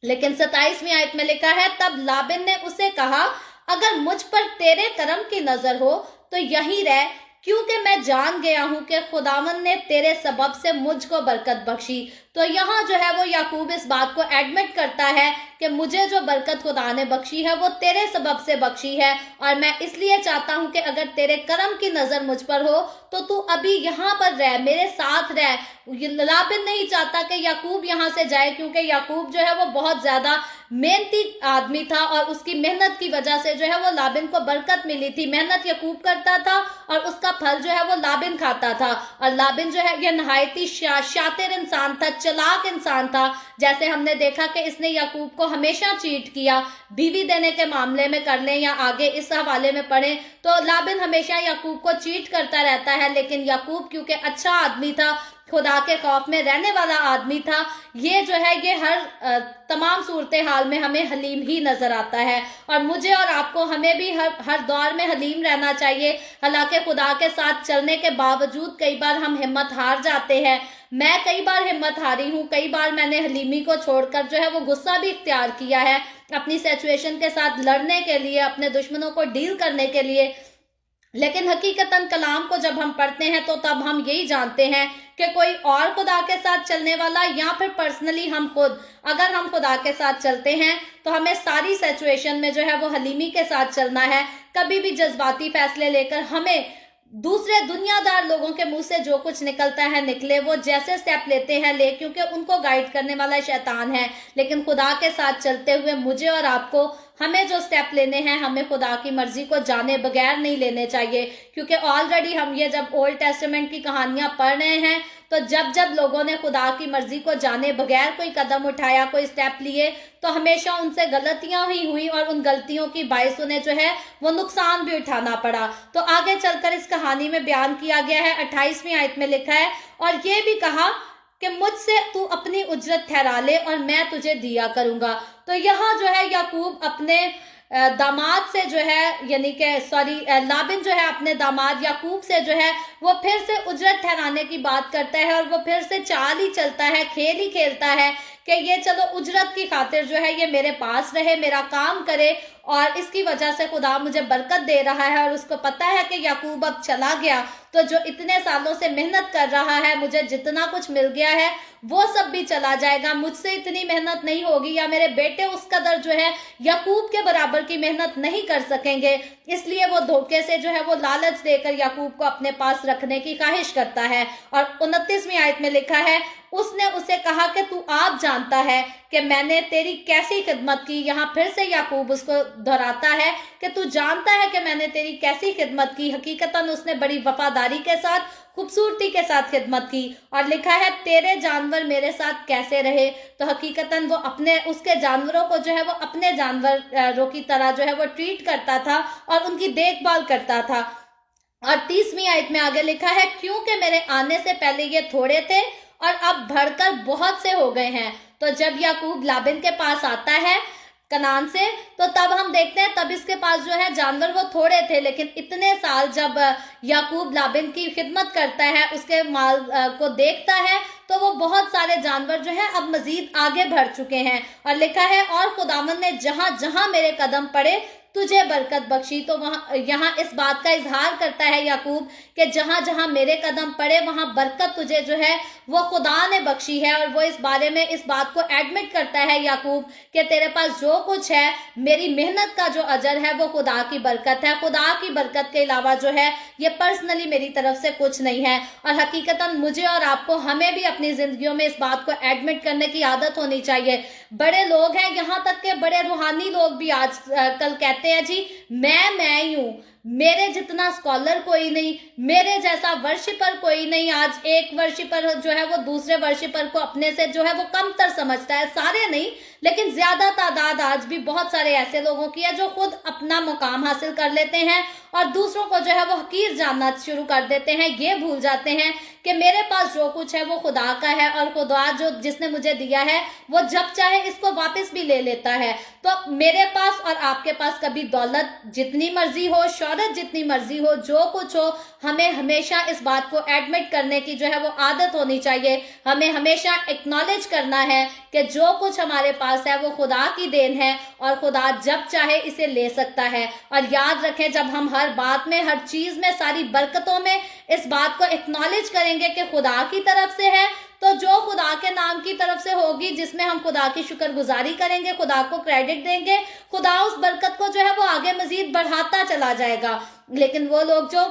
लेकिन 27वीं आयत में लिखा है, तब लाबिन ने उसे कहा, अगर मुझ पर तेरे करम की नजर हो तो यहीं रह, क्योंकि मैं जान गया हूं कि खुदावन ने तेरे सबब से मुझको बरकत बख्शी। तो यहाँ जो है वो याकूब इस बात को एडमिट करता है कि मुझे जो बरकत खुदा ने बख्शी है वो तेरे सबब से बख्शी है और मैं इसलिए चाहता हूं कि अगर तेरे करम की नजर मुझ पर हो तो तू अभी यहाँ पर रह, मेरे साथ रह। लाबिन नहीं चाहता कि याकूब यहाँ से जाए, क्योंकि याकूब जो है वो बहुत ज्यादा मेहनती आदमी था और उसकी मेहनत की वजह से जो है वो लाबिन को बरकत मिली थी। मेहनत याकूब करता था और उसका फल जो है वो लाबिन खाता था। और लाबिन जो है ये नहायती शातिर इंसान था, चलाक इंसान था। जैसे हमने देखा कि इसने याकूब को हमेशा चीट किया, बीवी देने के मामले में कर लें या आगे इस हवाले में पढ़ें तो लाबिन हमेशा याकूब को चीट करता रहता है, लेकिन याकूब क्योंकि अच्छा आदमी था, खुदा के खौफ में रहने वाला आदमी था, ये जो है ये हर तमाम सूरत हाल में हमें हलीम ही नजर आता है। और मुझे और आपको हमें भी हर दौर में हलीम रहना चाहिए। हालांकि खुदा के साथ चलने के बावजूद कई बार हम हिम्मत हार जाते हैं। मैं कई बार हिम्मत हारी हूँ, कई बार मैंने हलीमी को छोड़कर जो है वो गुस्सा भी इख्तियार किया है अपनी सिचुएशन के साथ लड़ने के लिए, अपने दुश्मनों को डील करने के लिए। लेकिन हकीकतन कलाम को जब हम पढ़ते हैं तो तब हम यही जानते हैं कि कोई और खुदा के साथ चलने वाला या फिर पर्सनली हम खुद, अगर हम खुदा के साथ चलते हैं तो हमें सारी सिचुएशन में जो है वो हलीमी के साथ चलना है। कभी भी जज्बाती फैसले लेकर हमें दूसरे दुनियादार लोगों के मुंह से जो कुछ निकलता है निकले, वो जैसे स्टेप लेते हैं ले, क्योंकि उनको गाइड करने वाला शैतान है। लेकिन खुदा के साथ चलते हुए मुझे और आपको हमें जो स्टेप लेने हैं, हमें खुदा की मर्जी को जाने बगैर नहीं लेने चाहिए। क्योंकि ऑलरेडी हम ये जब ओल्ड टेस्टामेंट की कहानियां पढ़ रहे हैं तो जब जब लोगों ने खुदा की मर्जी को जाने बगैर कोई कदम उठाया, कोई स्टेप लिए, तो हमेशा उनसे गलतियां ही हुई और उन गलतियों की बाइस उन्हें जो है वो नुकसान भी उठाना पड़ा। तो आगे चलकर इस कहानी में बयान किया गया है, 28वीं आयत में लिखा है, और ये भी कहा कि मुझसे तू अपनी उजरत ठहरा ले और मैं तुझे दिया करूंगा। तो यहाँ जो है याकूब अपने दामाद से जो है, यानी कि लाबिन जो है अपने दामाद याकूब से जो है वो फिर से उजरत ठहराने की बात करता है, और वो फिर से चाल ही चलता है, खेल ही खेलता है कि ये चलो उजरत की खातिर जो है ये मेरे पास रहे, मेरा काम करे, और इसकी वजह से खुदा मुझे बरकत दे रहा है। और उसको पता है कि याकूब अब चला गया तो जो इतने सालों से मेहनत कर रहा है, मुझे जितना कुछ मिल गया है वो सब भी चला जाएगा, मुझसे इतनी मेहनत नहीं होगी, या मेरे बेटे उस कदर जो है याकूब के बराबर की मेहनत नहीं कर सकेंगे। इसलिए वो धोखे से जो है वो लालच देकर याकूब को अपने पास रखने की ख्वाहिश करता है। और 29वीं आयत में लिखा है, उसने उसे कहा कि तू आप जानता है कि मैंने तेरी कैसी खिदमत की। यहाँ फिर से याकूब उसको दोहराता है कि तू जानता है कि मैंने तेरी कैसी खिदमत की। हकीकतन उसने बड़ी वफादारी के साथ, खूबसूरती के साथ खिदमत की। और लिखा है, तेरे जानवर मेरे साथ कैसे रहे। तो हकीकतन वो अपने उसके जानवरों को जो है वो अपने जानवरों की तरह जो है वो ट्रीट करता था और उनकी देखभाल करता था। और 30वीं आयत में आगे लिखा है, क्योंकि मेरे आने से पहले ये थोड़े थे और अब बढ़कर बहुत से हो गए हैं। तो जब याकूब लाबिन के पास आता है कनान से, तो तब हम देखते हैं तब इसके पास जो है जानवर वो थोड़े थे, लेकिन इतने साल जब याकूब लाबिन की खिदमत करता है, उसके माल को देखता है, तो वो बहुत सारे जानवर जो है अब मजीद आगे बढ़ चुके हैं। और लिखा है, और खुदावन ने जहां जहां मेरे कदम पड़े तुझे बरकत बख्शी। तो वहां यहाँ इस बात का इजहार करता है याकूब कि जहां जहां मेरे कदम पड़े वहां बरकत तुझे जो है वो खुदा ने बख्शी है। और वो इस बारे में इस बात को एडमिट करता है याकूब कि तेरे पास जो कुछ है, मेरी मेहनत का जो अजर है वो खुदा की बरकत है। खुदा की बरकत के अलावा जो है ये पर्सनली मेरी तरफ से कुछ नहीं है। और हकीकतन मुझे और आपको, हमें भी अपनी जिंदगियों में इस बात को एडमिट करने की आदत होनी चाहिए। बड़े लोग हैं, यहाँ तक के बड़े रूहानी लोग भी आज कल कहते हैं, जी मैं ही हूं, मेरे जितना स्कॉलर कोई नहीं, मेरे जैसा वर्शिपर कोई नहीं। आज एक वर्शिपर जो है वो दूसरे वर्शिपर को अपने से जो है वो कमतर समझता है। सारे नहीं, लेकिन ज्यादा तादाद आज भी बहुत सारे ऐसे लोगों की है जो खुद अपना मुकाम हासिल कर लेते हैं और दूसरों को जो है वो हकीर जानना शुरू कर देते हैं। ये भूल जाते हैं कि मेरे पास जो कुछ है वो खुदा का है, और खुदा जो जिसने मुझे दिया है वो जब चाहे इसको वापस भी ले लेता है। तो मेरे पास और आपके पास कभी दौलत जितनी मर्जी हो, शौहरत जितनी मर्जी हो, जो कुछ हो, हमें हमेशा इस बात को एडमिट करने की जो है वो आदत होनी चाहिए। हमें हमेशा एक्नॉलेज करना है कि जो कुछ हमारे पास है वो खुदा की देन है और खुदा जब चाहे इसे ले सकता है। और याद रखें, जब हम हर बात में, हर चीज में, सारी बरकतों में इस बात को एक्नॉलेज करेंगे कि खुदा की तरफ से है, तो जो खुदा के नाम की तरफ से होगी, जिसमें हम खुदा की शुक्रगुजारी करेंगे, खुदा को क्रेडिट देंगे, खुदा उस बरकत को जो है वो आगे मजीद बढ़ाता चला जाएगा। लेकिन वो लोग जो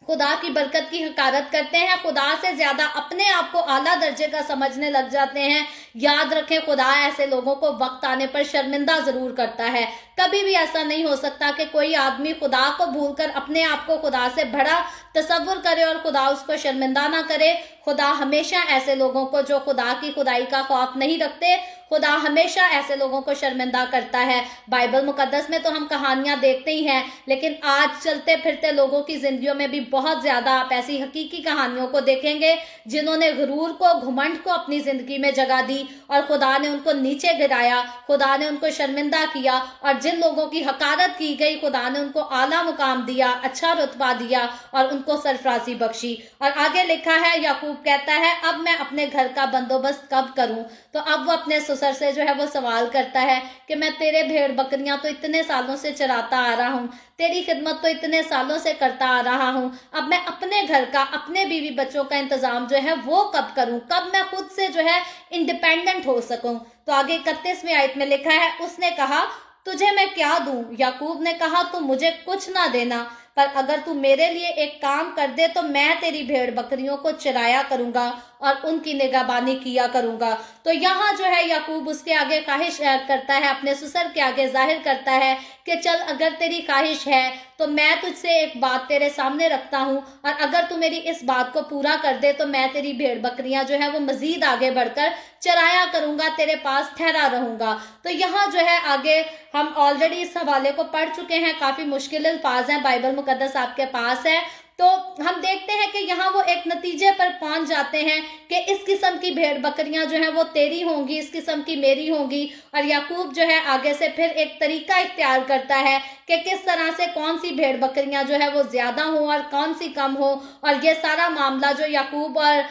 खुदा की बरकत की हकारत करते हैं, खुदा से ज्यादा अपने आप को आला दर्जे का समझने लग जाते हैं, याद रखें खुदा ऐसे लोगों को वक्त आने पर शर्मिंदा जरूर करता है। कभी भी ऐसा नहीं हो सकता कि कोई आदमी खुदा को भूलकर अपने आप को खुदा से बड़ा तसव्वुर करे और खुदा उसको शर्मिंदा ना करे। खुदा हमेशा ऐसे लोगों को जो खुदा की खुदाई का खौफ नहीं रखते خدا ہمیشہ ایسے لوگوں کو شرمندہ کرتا ہے۔ بائبل مقدس میں تو ہم کہانیاں دیکھتے ہی ہیں، لیکن آج چلتے پھرتے لوگوں کی زندگیوں میں بھی بہت زیادہ آپ ایسی حقیقی کہانیوں کو دیکھیں گے جنہوں نے غرور کو، گھمنڈ کو اپنی زندگی میں جگہ دی اور خدا نے ان کو نیچے گرایا، خدا نے ان کو شرمندہ کیا، اور جن لوگوں کی حقارت کی گئی خدا نے ان کو اعلیٰ مقام دیا، اچھا رتبہ دیا اور ان کو سرفرازی بخشی۔ اور آگے لکھا ہے، یعقوب کہتا ہے اب میں اپنے گھر کا بندوبست کب کروں؟ تو اب وہ اپنے سسر سے جو ہے وہ سوال کرتا ہے کہ میں تیرے بھیڑ بکریاں تو اتنے سالوں سے چراتا آ رہا ہوں، تیری خدمت تو اتنے سالوں سے کرتا آ رہا ہوں، اب میں اپنے گھر کا، اپنے بیوی بچوں کا انتظام جو ہے وہ کب کروں؟ کب میں خود سے جو ہے انڈیپینڈنٹ ہو سکوں؟ تو آگے 31ویں آیت میں لکھا ہے، اس نے کہا تجھے میں کیا دوں؟ یعقوب نے کہا تو مجھے کچھ نہ دینا، پر اگر تو میرے لیے ایک کام کر دے تو میں تیری بھیڑ بکریوں کو چرایا کروں گا اور ان کی نگہبانی کیا کروں گا۔ تو یہاں جو ہے یعقوب اس کے آگے خواہش کرتا ہے، اپنے سسر کے آگے ظاہر کرتا ہے کہ چل اگر تیری خواہش ہے تو میں تجھ سے ایک بات تیرے سامنے رکھتا ہوں، اور اگر تو میری اس بات کو پورا کر دے تو میں تیری بھیڑ بکریاں جو ہے وہ مزید آگے بڑھ کر چرایا کروں گا، تیرے پاس ٹھہرا رہوں گا۔ تو یہاں جو ہے آگے ہم آلریڈی اس حوالے کو پڑھ چکے ہیں، کافی مشکل الفاظ ہیں، بائبل مقدس آپ کے پاس ہے، تو ہم دیکھتے ہیں کہ یہاں وہ ایک نتیجے پر پہنچ جاتے ہیں کہ اس قسم کی بھیڑ بکریاں جو ہیں وہ تیری ہوں گی، اس قسم کی میری ہوں گی۔ اور یعقوب جو ہے آگے سے پھر ایک طریقہ اختیار کرتا ہے کہ کس طرح سے کون سی بھیڑ بکریاں جو ہے وہ زیادہ ہوں اور کون سی کم ہوں، اور یہ سارا معاملہ جو یعقوب اور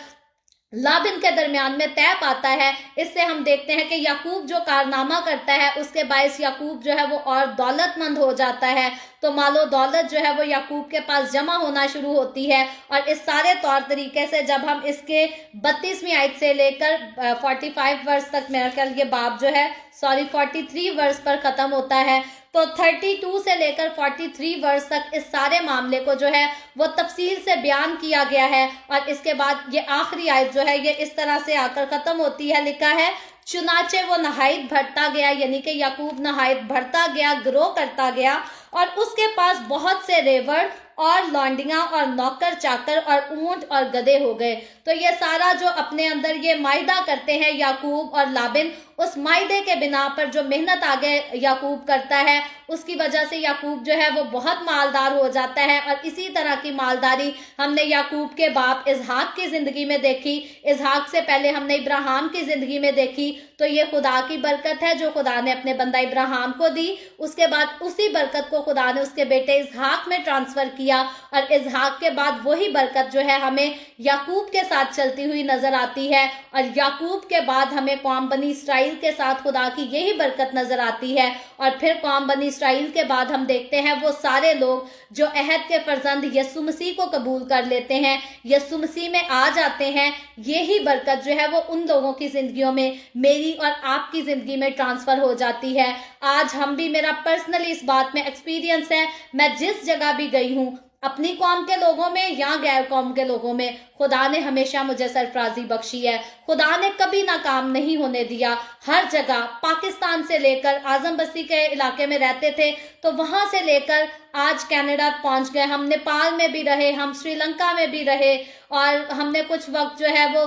لابن کے درمیان میں طے پاتا ہے، اس سے ہم دیکھتے ہیں کہ یعقوب جو کارنامہ کرتا ہے اس کے باعث یعقوب جو ہے وہ اور دولت مند ہو جاتا ہے، تو مال و دولت جو ہے وہ یعقوب کے پاس جمع ہونا شروع ہوتی ہے۔ اور اس سارے طور طریقے سے جب ہم اس کے 32ویں آیت سے لے کر 45 ورس تک، میرا خیال یہ باب جو ہے 43 ورس پر ختم ہوتا ہے، تو 32 سے لے کر 43 ورس تک اس سارے معاملے کو جو ہے وہ تفصیل سے بیان کیا گیا ہے۔ اور اس کے بعد یہ آخری آیت جو ہے یہ اس طرح سے آ کر ختم ہوتی ہے، لکھا ہے چنانچہ وہ نہایت بڑھتا گیا، یعنی کہ یعقوب نہایت بڑھتا گیا، گرو کرتا گیا، اور اس کے پاس بہت سے ریوڑ اور لانڈیاں اور نوکر چاکر اور اونٹ اور گدھے ہو گئے۔ تو یہ سارا جو اپنے اندر یہ معاہدہ کرتے ہیں یعقوب اور لابن، اس معاہدے کے بنا پر جو محنت آگے یعقوب کرتا ہے اس کی وجہ سے یعقوب جو ہے وہ بہت مالدار ہو جاتا ہے۔ اور اسی طرح کی مالداری ہم نے یعقوب کے باپ اسحاق کی زندگی میں دیکھی، اسحاق سے پہلے ہم نے ابراہیم کی زندگی میں دیکھی، تو یہ خدا کی برکت ہے جو خدا نے اپنے بندہ ابراہیم کو دی، اس کے بعد اسی برکت کو خدا نے اس کے بیٹے اسحاق میں ٹرانسفر کیا، اور اسحاق کے بعد وہی برکت جو ہے ہمیں یعقوب کے ساتھ چلتی ہوئی نظر آتی ہے، اور یعقوب کے بعد ہمیں قوم بنی اسرائیل کے ساتھ خدا کی یہی برکت نظر آتی ہے، اور پھر قوم بنی اسرائیل کے بعد ہم دیکھتے ہیں وہ سارے لوگ جو عہد کے فرزند یسوع مسیح کو قبول کر لیتے ہیں، یسوع مسیح میں آ جاتے ہیں، یہی برکت جو ہے وہ ان لوگوں کی زندگیوں میں، میری اور آپ کی زندگی میں ٹرانسفر ہو جاتی ہے۔ آج ہم بھی، میرا پرسنلی اس بات میں ایکسپیرینس ہے، میں جس جگہ بھی گئی ہوں، اپنی قوم کے لوگوں میں یا غیر قوم کے لوگوں میں، خدا نے ہمیشہ مجھے سرفرازی بخشی ہے، خدا نے کبھی ناکام نہیں ہونے دیا۔ ہر جگہ، پاکستان سے لے کر، اعظم بستی کے علاقے میں رہتے تھے تو وہاں سے لے کر آج کینیڈا پہنچ گئے، ہم نیپال میں بھی رہے، ہم سری لنکا میں بھی رہے، اور ہم نے کچھ وقت جو ہے وہ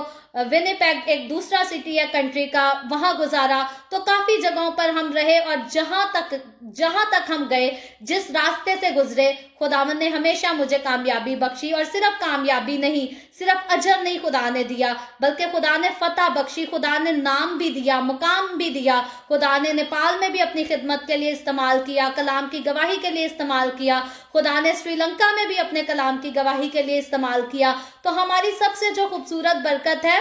ونیپیگ ایک دوسرا سٹی ہے کنٹری کا، وہاں گزارا، تو کافی جگہوں پر ہم رہے، اور جہاں تک ہم گئے، جس راستے سے گزرے، خداوند نے ہمیشہ مجھے کامیابی بخشی، اور صرف کامیابی نہیں، صرف اجر نہیں خدا نے دیا، بلکہ خدا نے فتح بخشی، خدا نے نام بھی دیا، مقام بھی دیا، خدا نے نیپال میں بھی اپنی خدمت کے لیے استعمال کیا، کلام کی گواہی کے لیے استعمال کیا، خدا نے سری لنکا میں بھی اپنے کلام کی گواہی کے لیے استعمال کیا۔ تو ہماری سب سے جو خوبصورت برکت ہے،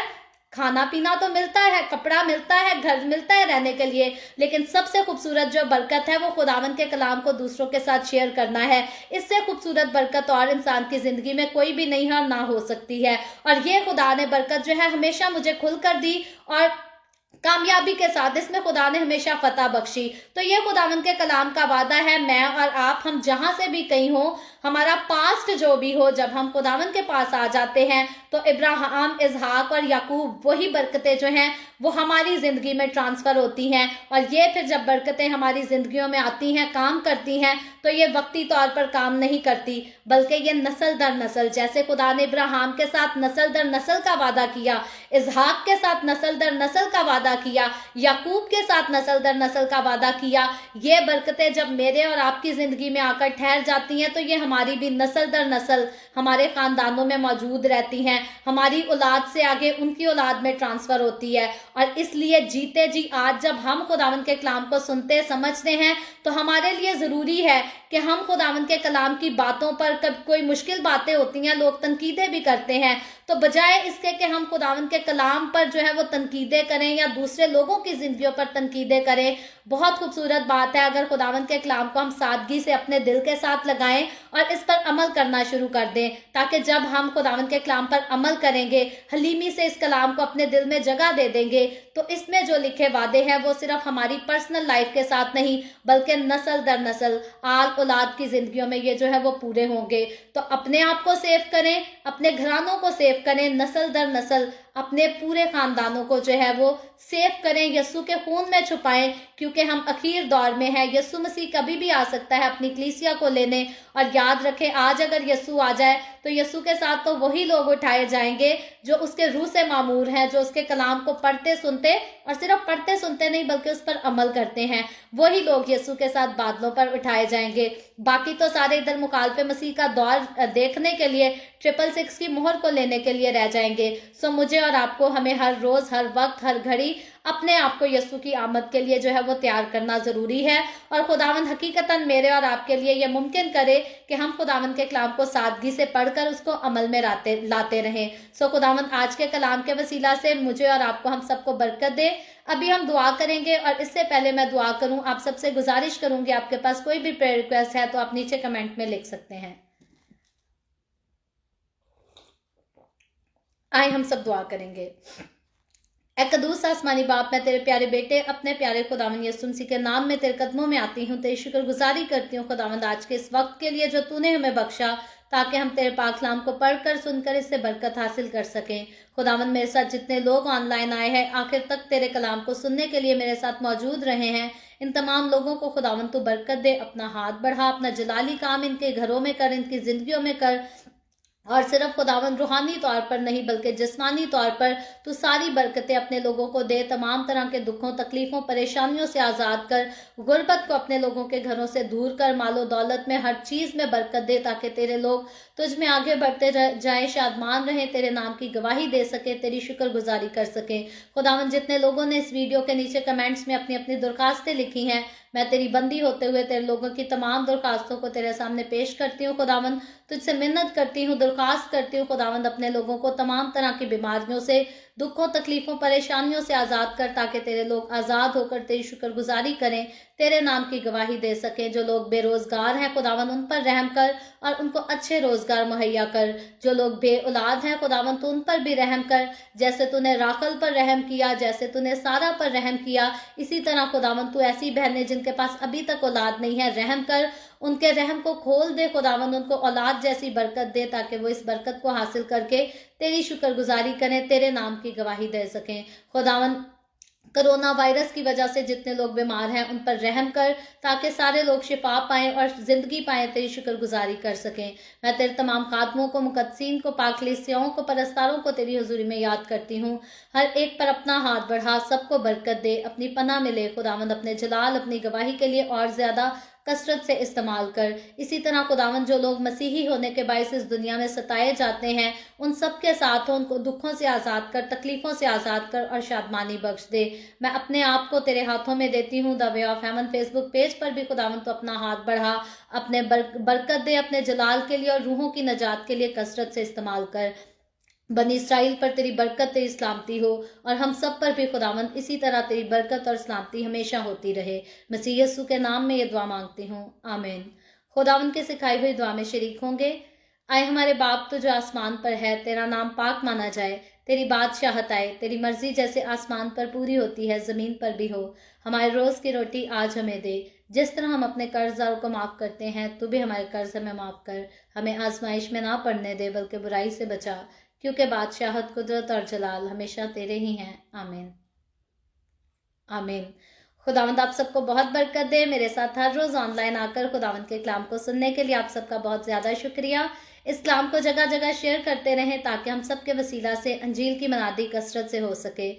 کھانا پینا تو ملتا ہے، کپڑا ملتا ہے، گھر ملتا ہے رہنے کے لیے، لیکن سب سے خوبصورت جو برکت ہے وہ خداوند کے کلام کو دوسروں کے ساتھ شیئر کرنا ہے۔ اس سے خوبصورت برکت اور انسان کی زندگی میں کوئی بھی نہیں ہے اور نہ ہو سکتی ہے، اور یہ خدا نے برکت جو ہے ہمیشہ مجھے کھل کر دی، اور کامیابی کے ساتھ اس میں خدا نے ہمیشہ فتح بخشی۔ تو یہ خداوند کے کلام کا وعدہ ہے، میں اور آپ، ہم جہاں سے بھی کہیں ہوں، हमारा पास्ट जो भी हो, जब हम खुदावन के पास आ जाते हैं तो इब्राहिम, इसहाक और याकूब, वही बरकतें जो हैं वो हमारी ज़िंदगी में ट्रांसफ़र होती हैं। और ये फिर जब बरकतें हमारी ज़िंदगियों में आती हैं, काम करती हैं, तो ये वक्ती तौर पर काम नहीं करती, बल्कि ये नस्ल दर नस्ल, जैसे खुदा ने इब्राहिम के साथ नस्ल दर नस्ल का वादा किया, इसहाक के साथ नस्ल दर नस्ल का वादा किया, याकूब के साथ नस्ल दर नस्ल का वादा किया, ये बरकतें जब मेरे और आपकी ज़िंदगी में आकर ठहर जाती हैं तो ये हमारी भी नस्ल दर नस्ल हमारे ख़ानदानों में मौजूद रहती हैं, हमारी औलाद से आगे उनकी औलाद में ट्रांसफ़र होती है। और इसलिए जीते जी आज जब हम खुदावंद के कलाम को सुनते समझते हैं तो हमारे लिए ज़रूरी है कि हम खुदावंद के कलाम की बातों पर, कब कोई मुश्किल बातें होती हैं, लोग तनकीदें भी करते हैं, तो बजाय इसके कि हम खुदावंद के कलाम पर जो है वो तनकीदें करें या दूसरे लोगों की ज़िंदगियों पर तनकीदें करें, बहुत खूबसूरत बात है अगर खुदावंद के कलाम को हम सादगी से अपने दिल के साथ लगाएं और इस पर अमल करना शुरू कर दें, ताकि जब हम खुदावंद के कलाम पर अमल करेंगे, हलीमी से इस कलाम को अपने दिल में जगह दे देंगे, तो इसमें जो लिखे वादे हैं वो सिर्फ हमारी पर्सनल लाइफ के साथ नहीं बल्कि नस्ल दर नस्ल, आल औलाद की ज़िंदगियों में ये जो है वो पूरे होंगे। तो अपने आप को सेव करें, अपने घरानों को सेव करें, नस्ल दर नस्ल अपने पूरे ख़ानदानों को जो है वो सेव करें, यस्सु के खून में छुपाएं, क्योंकि हम अखीर दौर में हैं। यस्सु मसीह कभी भी आ सकता है अपनी कलीसिया को लेने, और याद रखें आज अगर यस्सु आ जाए तो यस्सु के साथ तो वही लोग उठाए जाएंगे जो उसके रूह से मामूर हैं, जो उसके कलाम को पढ़ते सुनते, और सिर्फ पढ़ते सुनते नहीं बल्कि उस पर अमल करते हैं, वही लोग यस्सु के साथ बादलों पर उठाए जाएंगे। बाकी तो सारे इधर मुखालफे मसीह का दौर देखने के लिए 666 की मोहर को लेने के लिए रह जाएंगे। सो मुझे और आपको, हमें हर रोज़, हर वक्त, हर घड़ी अपने आप को यस्सु की आमद के लिए जो है वो तैयार करना ज़रूरी है। और खुदावंद हकीकतन मेरे और आपके लिए ये मुमकिन करे कि हम खुदावंद के कलाम को सादगी से पढ़कर उसको अमल में लाते रहें। सो खुदावंद आज के कलाम के वसीला से मुझे और आपको, हम सबको बरकत दे। अभी हम दुआ करेंगे, और इससे पहले मैं दुआ करूं, आप सबसे गुजारिश करूंगी, आपके पास कोई भी प्रेयर रिक्वेस्ट है तो आप नीचे कमेंट में लिख सकते हैं। आए हम सब दुआ करेंगे। ऐ कदूस आसमानी बाप, मैं तेरे प्यारे बेटे अपने प्यारे खुदावंद यीशु मसीह के नाम में तेरे कदमों में आती हूँ, तेरी शुक्रगुजारी करती हूँ खुदावंद आज के इस वक्त के लिए जो तूने हमें बख्शा, ताकि हम तेरे पाक कलाम को पढ़कर सुनकर इससे बरकत हासिल कर सकें। खुदावंद मेरे साथ जितने लोग ऑनलाइन आए हैं, आखिर तक तेरे कलाम को सुनने के लिए मेरे साथ मौजूद रहे हैं, इन तमाम लोगों को खुदावंद तू बरकत दे, अपना हाथ बढ़ा, अपना जलाली काम इनके घरों में कर, इनकी ज़िंदगियों में कर, और सिर्फ खुदावंद रूहानी तौर पर नहीं बल्कि जिस्मानी तौर पर तू सारी बरकतें अपने लोगों को दे, तमाम तरह के दुखों, तकलीफ़ों, परेशानियों से आज़ाद कर, गुर्बत को अपने लोगों के घरों से दूर कर, मालो दौलत में हर चीज़ में बरकत दे, ताकि तेरे लोग तुझ में आगे बढ़ते जाएं, शादमान रहें, तेरे नाम की गवाही दे सके, तेरी शुक्रगुजारी कर सकें। खुदावंद जितने लोगों ने इस वीडियो के नीचे कमेंट्स में अपनी अपनी दरख्वास्तें लिखी हैं, मैं तेरी बंदी होते हुए तेरे लोगों की तमाम दरख्वास्तों को तेरे सामने पेश करती हूँ। खुदावंद तुझसे मिन्नत करती हूँ, दरख्वास्त करती हूँ खुदावंद, अपने लोगों को तमाम तरह की बीमारियों से, दुखों, तकलीफ़ों, परेशानियों से आज़ाद कर, ताकि तेरे लोग आज़ाद होकर तेरी शुक्रगुजारी करें, तेरे नाम की गवाही दे सकें। जो लोग बेरोज़गार हैं खुदावंद उन पर रहम कर और उनको अच्छे रोज़गार मुहैया कर। जो लोग बे औलाद हैं खुदावंद तो उन पर भी रहम कर, जैसे तूने राखल पर रहम किया, जैसे तूने सारा पर रहम किया, इसी तरह खुदावंद तू ऐसी बहनें जिनके पास अभी तक औलाद नहीं है रहम कर, उनके रहम को खोल दे खुदावंद, उनको औलाद जैसी बरकत दे, ताकि वो इस बरकत को हासिल करके तेरी शुक्रगुजारी करें, तेरे नाम की गवाही दे सकें। खुदावंद कोरोना वायरस की वजह से जितने लोग बीमार हैं उन पर रहम कर, ताकि सारे लोग शिफा पाएं और ज़िंदगी पाएं, तेरी शुक्रगुजारी कर सकें। मैं तेरे तमाम खादमों को, मुकद्दसीन को, पाकलीसियाओं को, परस्तारों को तेरी हुजूरी में याद करती हूँ। हर एक पर अपना हाथ बढ़ा, सबको बरकत दे, अपनी पनाह में ले खुदावंद, अपने जलाल, अपनी गवाही के लिए और ज़्यादा कसरत से इस्तेमाल कर। इसी तरह खुदावंद जो लोग मसीही होने के बायस इस दुनिया में सताए जाते हैं, उन सब के साथ हो, उनको दुखों से आज़ाद कर, तकलीफ़ों से आज़ाद कर और शादमानी बख्श दे। मैं अपने आप को तेरे हाथों में देती हूँ। The way of haven Facebook page पर भी खुदावंद तो अपना हाथ बढ़ा, अपने बरकत दे, अपने जलाल के लिए और रूहों की नजात के लिए कसरत से इस्तेमाल कर। बनी इसराइल पर तेरी बरकत, तेरी सलामती हो, और हम सब पर भी खुदावंद इसी तरह तेरी बरकत और सलामती हमेशा होती रहे। मसीह यीशु के नाम में ये दुआ मांगती हूँ, आमीन। खुदावंद के सिखाई हुई दुआ में शरीक होंगे। आए हमारे बाप तो जो आसमान पर है, तेरा नाम पाक माना जाए, تیری بادشاہت آئے، تیری مرضی جیسے آسمان پر پوری ہوتی ہے زمین پر بھی ہو۔ ہمارے روز کی روٹی آج ہمیں دے، جس طرح ہم اپنے قرض داروں کو معاف کرتے ہیں تو بھی ہمارے قرض ہمیں معاف کر، ہمیں آزمائش میں نہ پڑنے دے بلکہ برائی سے بچا، کیونکہ بادشاہت، قدرت اور جلال ہمیشہ تیرے ہی ہیں، آمین آمین۔ خداوند آپ سب کو بہت برکت دے۔ میرے ساتھ ہر روز آن لائن آ کر خداوند کے کلام کو سننے کے لیے آپ سب کا بہت زیادہ شکریہ۔ اس کلام کو جگہ جگہ شیئر کرتے رہیں تاکہ ہم سب کے وسیلہ سے انجیل کی منادی کثرت سے ہو سکے۔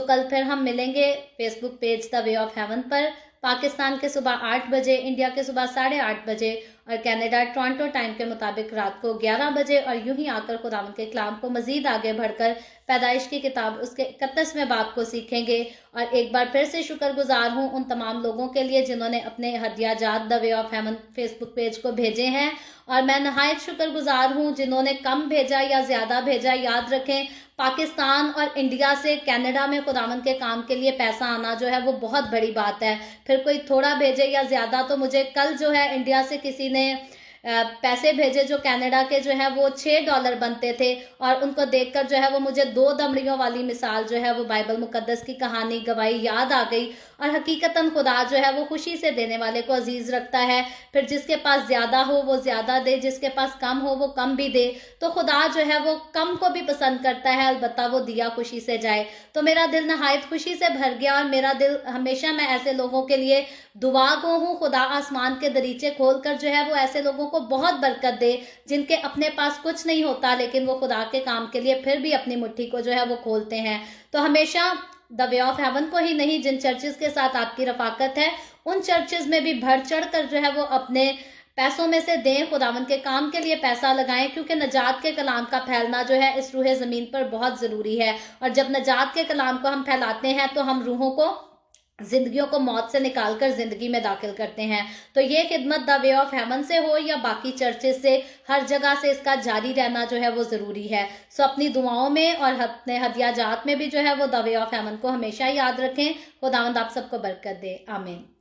کل پھر ہم ملیں گے Facebook page the way of heaven پر، پاکستان کے صبح 8 بجے، انڈیا کے صبح 8:30 بجے اور کینیڈا ٹورانٹو ٹائم کے مطابق رات کو 11 بجے، اور یوں ہی آ کر خداوند کے کلام کو مزید آگے بڑھ کر پیدائش کی کتاب اس کے 31ویں باب کو سیکھیں گے۔ اور ایک بار پھر سے شکر گزار ہوں ان تمام لوگوں کے لیے جنہوں نے اپنے ہدیہ جات the way of heaven Facebook page کو بھیجے ہیں، اور میں نہایت شکر گزار ہوں جنہوں نے کم بھیجا یا زیادہ بھیجا۔ یاد رکھیں، پاکستان اور انڈیا سے کینیڈا میں خداوند کے کام کے لیے پیسہ آنا جو ہے وہ بہت بڑی بات ہے۔ پھر کوئی تھوڑا بھیجے یا زیادہ، تو مجھے کل جو ہے انڈیا سے کسی نے پیسے بھیجے جو کینیڈا کے جو ہے وہ $6 بنتے تھے، اور ان کو دیکھ کر جو ہے وہ مجھے 2 دمڑیوں والی مثال جو ہے وہ بائبل مقدس کی کہانی گواہی یاد آ گئی۔ اور حقیقتاً خدا جو ہے وہ خوشی سے دینے والے کو عزیز رکھتا ہے۔ پھر جس کے پاس زیادہ ہو وہ زیادہ دے، جس کے پاس کم ہو وہ کم بھی دے۔ تو خدا جو ہے وہ کم کو بھی پسند کرتا ہے، البتہ وہ دیا خوشی سے جائے۔ تو میرا دل نہایت خوشی سے بھر گیا، اور میرا دل ہمیشہ میں ایسے لوگوں کے لیے دعا گو ہوں۔ خدا آسمان کے دریچے کھول کر جو ہے وہ ایسے لوگوں کو بہت برکت دے جن کے اپنے پاس کچھ نہیں ہوتا، لیکن وہ خدا کے کام کے لیے پھر بھی اپنی مٹھی کو جو ہے وہ کھولتے ہیں۔ تو ہمیشہ دا وے آف ہیون کو ہی نہیں، جن چرچز کے ساتھ آپ کی رفاقت ہے ان چرچز میں بھی بڑھ چڑھ کر جو ہے وہ اپنے پیسوں میں سے دیں، خداوند کے کام کے لیے پیسہ لگائیں، کیونکہ نجات کے کلام کا پھیلنا جو ہے اس روح زمین پر بہت ضروری ہے۔ اور جب نجات کے کلام کو ہم پھیلاتے ہیں تو ہم روحوں کو، زندگیوں کو موت سے نکال کر زندگی میں داخل کرتے ہیں۔ تو یہ خدمت دا وے آف ہیون سے ہو یا باقی چرچز سے، ہر جگہ سے اس کا جاری رہنا جو ہے وہ ضروری ہے۔ اپنی دعاؤں میں اور اپنے ہدیہ جات میں بھی جو ہے وہ دا وے آف ہیون کو ہمیشہ یاد رکھیں۔ خداوند آپ سب کو برکت دے، آمین۔